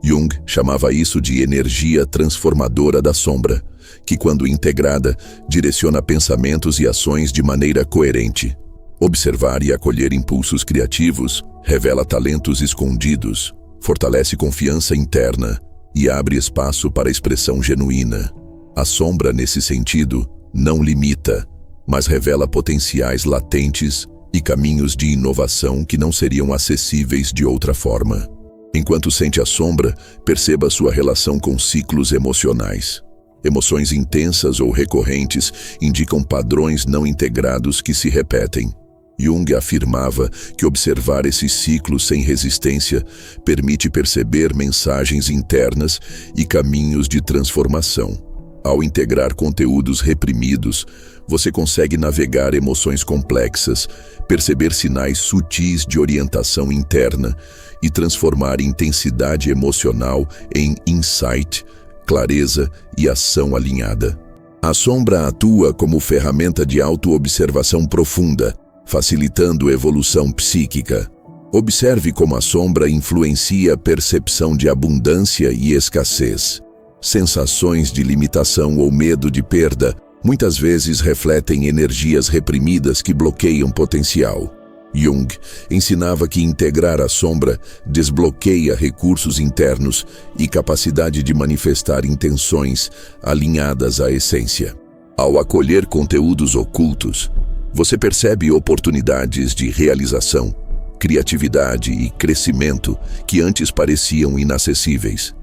Jung chamava isso de energia transformadora da sombra, que, quando integrada, direciona pensamentos e ações de maneira coerente. Observar e acolher impulsos criativos revela talentos escondidos, fortalece confiança interna e abre espaço para a expressão genuína. A sombra, nesse sentido, não limita, mas revela potenciais latentes e caminhos de inovação que não seriam acessíveis de outra forma. Enquanto sente a sombra, perceba sua relação com ciclos emocionais. Emoções intensas ou recorrentes indicam padrões não integrados que se repetem. Jung afirmava que observar esses ciclos sem resistência permite perceber mensagens internas e caminhos de transformação. Ao integrar conteúdos reprimidos, você consegue navegar emoções complexas, perceber sinais sutis de orientação interna e transformar intensidade emocional em insight, clareza e ação alinhada. A sombra atua como ferramenta de autoobservação profunda, facilitando evolução psíquica. Observe como a sombra influencia a percepção de abundância e escassez. Sensações de limitação ou medo de perda muitas vezes refletem energias reprimidas que bloqueiam potencial. Jung ensinava que integrar a sombra desbloqueia recursos internos e capacidade de manifestar intenções alinhadas à essência. Ao acolher conteúdos ocultos, você percebe oportunidades de realização, criatividade e crescimento que antes pareciam inacessíveis.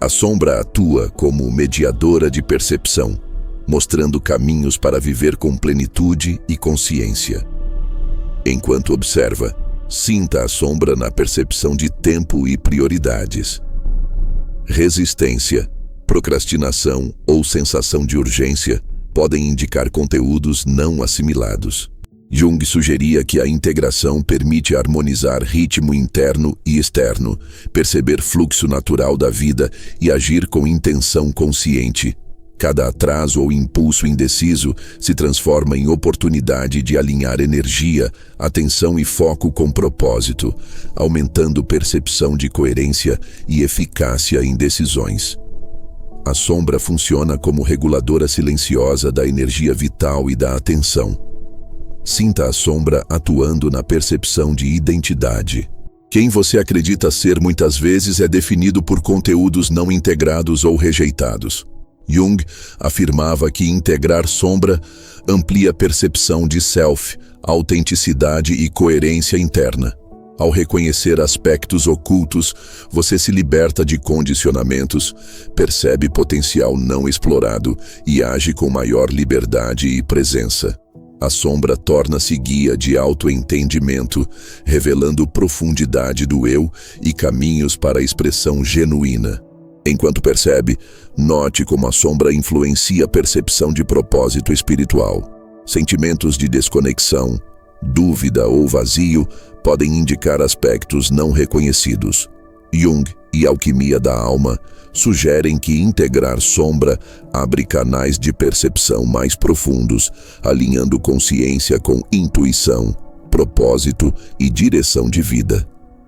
A sombra atua como mediadora de percepção, mostrando caminhos para viver com plenitude e consciência. Enquanto observa, sinta a sombra na percepção de tempo e prioridades. Resistência, procrastinação ou sensação de urgência podem indicar conteúdos não assimilados. Jung sugeria que a integração permite harmonizar ritmo interno e externo, perceber fluxo natural da vida e agir com intenção consciente. Cada atraso ou impulso indeciso se transforma em oportunidade de alinhar energia, atenção e foco com propósito, aumentando percepção de coerência e eficácia em decisões. A sombra funciona como reguladora silenciosa da energia vital e da atenção. Sinta a sombra atuando na percepção de identidade. Quem você acredita ser muitas vezes é definido por conteúdos não integrados ou rejeitados. Jung afirmava que integrar sombra amplia a percepção de self, autenticidade e coerência interna. Ao reconhecer aspectos ocultos, você se liberta de condicionamentos, percebe potencial não explorado e age com maior liberdade e presença. A sombra torna-se guia de autoentendimento, revelando profundidade do eu e caminhos para a expressão genuína. Enquanto percebe, note como a sombra influencia a percepção de propósito espiritual. Sentimentos de desconexão, dúvida ou vazio podem indicar aspectos não reconhecidos. Jung e alquimia da alma sugerem que integrar sombra abre canais de percepção mais profundos, alinhando consciência com intuição, propósito e direção de vida.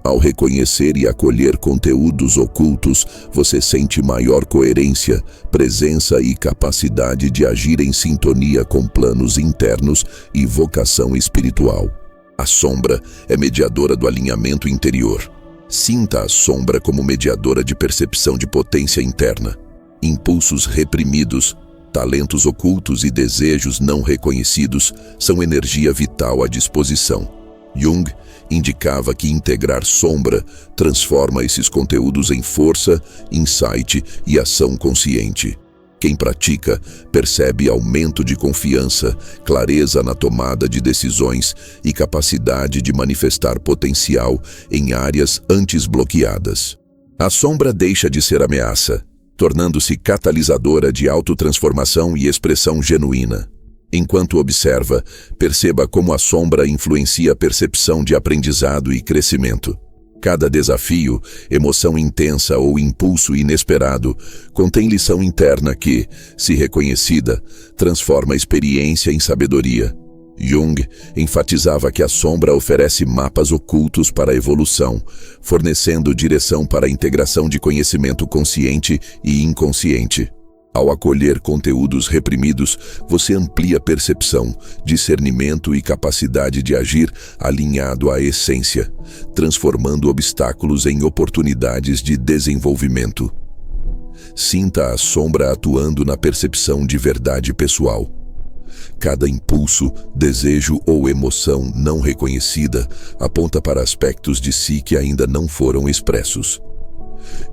Ao reconhecer e acolher conteúdos ocultos, você sente maior coerência, presença e capacidade de agir em sintonia com planos internos e vocação espiritual. A sombra é mediadora do alinhamento interior. Sinta a sombra como mediadora de percepção de potência interna. Impulsos reprimidos, talentos ocultos e desejos não reconhecidos são energia vital à disposição. Jung indicava que integrar sombra transforma esses conteúdos em força, insight e ação consciente. Quem pratica percebe aumento de confiança, clareza na tomada de decisões e capacidade de manifestar potencial em áreas antes bloqueadas. A sombra deixa de ser ameaça, tornando-se catalisadora de autotransformação e expressão genuína. Enquanto observa, perceba como a sombra influencia a percepção de aprendizado e crescimento. Cada desafio, emoção intensa ou impulso inesperado contém lição interna que, se reconhecida, transforma a experiência em sabedoria. Jung enfatizava que a sombra oferece mapas ocultos para a evolução, fornecendo direção para a integração de conhecimento consciente e inconsciente. Ao acolher conteúdos reprimidos, você amplia percepção, discernimento e capacidade de agir alinhado à essência, transformando obstáculos em oportunidades de desenvolvimento. Sinta a sombra atuando na percepção de verdade pessoal. Cada impulso, desejo ou emoção não reconhecida aponta para aspectos de si que ainda não foram expressos.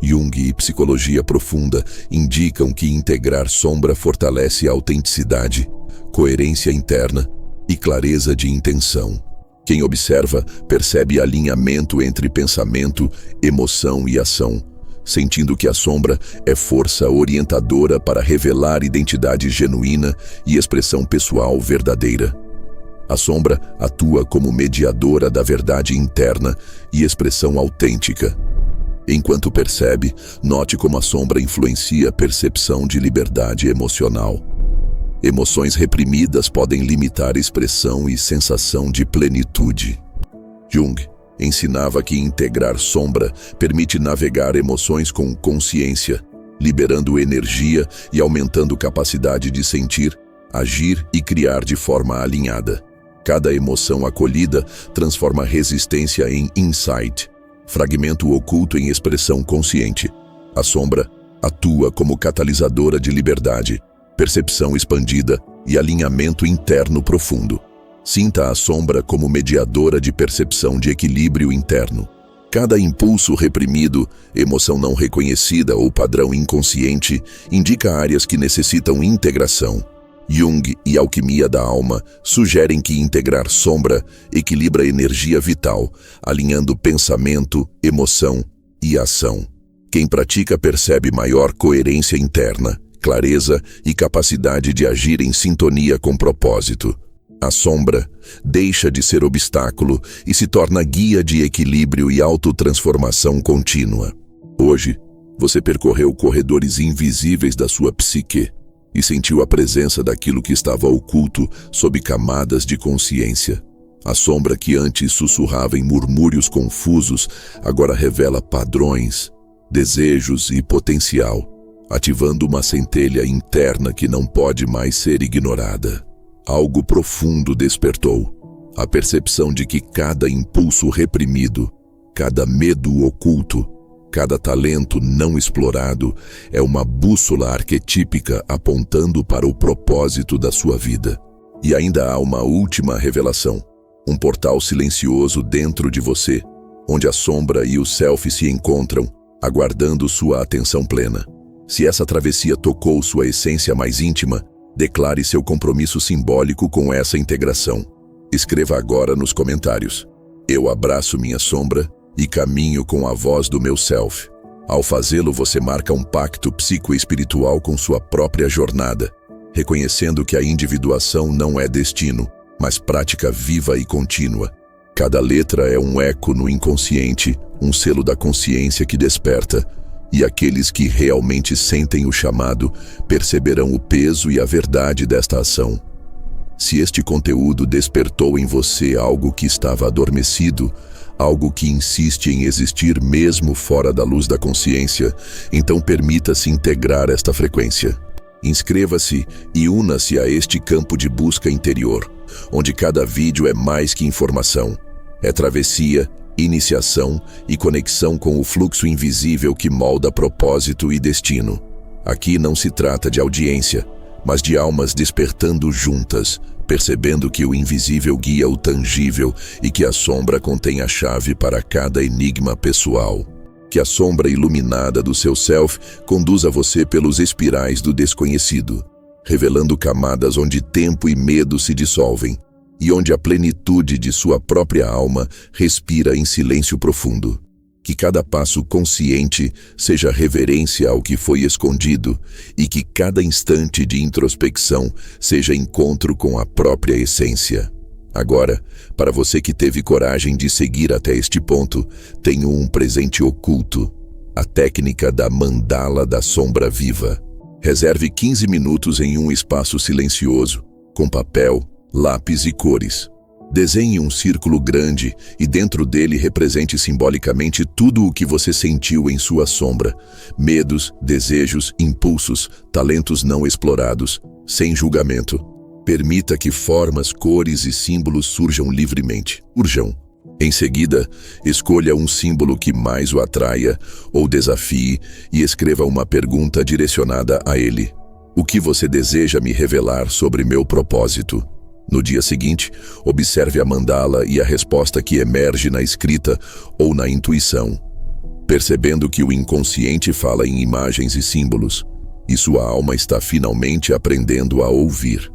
Jung e psicologia profunda indicam que integrar sombra fortalece a autenticidade, coerência interna e clareza de intenção. Quem observa percebe alinhamento entre pensamento, emoção e ação, sentindo que a sombra é força orientadora para revelar identidade genuína e expressão pessoal verdadeira. A sombra atua como mediadora da verdade interna e expressão autêntica. Enquanto percebe, note como a sombra influencia a percepção de liberdade emocional. Emoções reprimidas podem limitar expressão e sensação de plenitude. Jung ensinava que integrar sombra permite navegar emoções com consciência, liberando energia e aumentando capacidade de sentir, agir e criar de forma alinhada. Cada emoção acolhida transforma resistência em insight, fragmento oculto em expressão consciente. A sombra atua como catalisadora de liberdade, percepção expandida e alinhamento interno profundo. Sinta a sombra como mediadora de percepção de equilíbrio interno. Cada impulso reprimido, emoção não reconhecida ou padrão inconsciente indica áreas que necessitam integração. Jung e alquimia da alma sugerem que integrar sombra equilibra a energia vital, alinhando pensamento, emoção e ação. Quem pratica percebe maior coerência interna, clareza e capacidade de agir em sintonia com propósito. A sombra deixa de ser obstáculo e se torna guia de equilíbrio e autotransformação contínua. Hoje, você percorreu corredores invisíveis da sua psique e sentiu a presença daquilo que estava oculto sob camadas de consciência. A sombra que antes sussurrava em murmúrios confusos agora revela padrões, desejos e potencial, ativando uma centelha interna que não pode mais ser ignorada. Algo profundo despertou. A percepção de que cada impulso reprimido, cada medo oculto, cada talento não explorado é uma bússola arquetípica apontando para o propósito da sua vida. E ainda há uma última revelação, um portal silencioso dentro de você, onde a sombra e o self se encontram, aguardando sua atenção plena. Se essa travessia tocou sua essência mais íntima, declare seu compromisso simbólico com essa integração. Escreva agora nos comentários: eu abraço minha sombra e caminho com a voz do meu self. Ao fazê-lo, você marca um pacto psicoespiritual com sua própria jornada, reconhecendo que a individuação não é destino, mas prática viva e contínua. Cada letra é um eco no inconsciente, um selo da consciência que desperta, e aqueles que realmente sentem o chamado perceberão o peso e a verdade desta ação. Se este conteúdo despertou em você algo que estava adormecido, algo que insiste em existir mesmo fora da luz da consciência, então permita-se integrar esta frequência. Inscreva-se e una-se a este campo de busca interior, onde cada vídeo é mais que informação. É travessia, iniciação e conexão com o fluxo invisível que molda propósito e destino. Aqui não se trata de audiência, mas de almas despertando juntas, percebendo que o invisível guia o tangível e que a sombra contém a chave para cada enigma pessoal. Que a sombra iluminada do seu self conduza você pelos espirais do desconhecido, revelando camadas onde tempo e medo se dissolvem, e onde a plenitude de sua própria alma respira em silêncio profundo. Que cada passo consciente seja reverência ao que foi escondido e que cada instante de introspecção seja encontro com a própria essência. Agora, para você que teve coragem de seguir até este ponto, tenho um presente oculto: a técnica da mandala da sombra viva. Reserve 15 minutos em um espaço silencioso, com papel, lápis e cores. Desenhe um círculo grande e dentro dele represente simbolicamente tudo o que você sentiu em sua sombra: medos, desejos, impulsos, talentos não explorados, sem julgamento. Permita que formas, cores e símbolos surjam livremente. Em seguida, escolha um símbolo que mais o atraia ou desafie e escreva uma pergunta direcionada a ele: o que você deseja me revelar sobre meu propósito? No dia seguinte, observe a mandala e a resposta que emerge na escrita ou na intuição. percebendo que o inconsciente fala em imagens e símbolos, e sua alma está finalmente aprendendo a ouvir.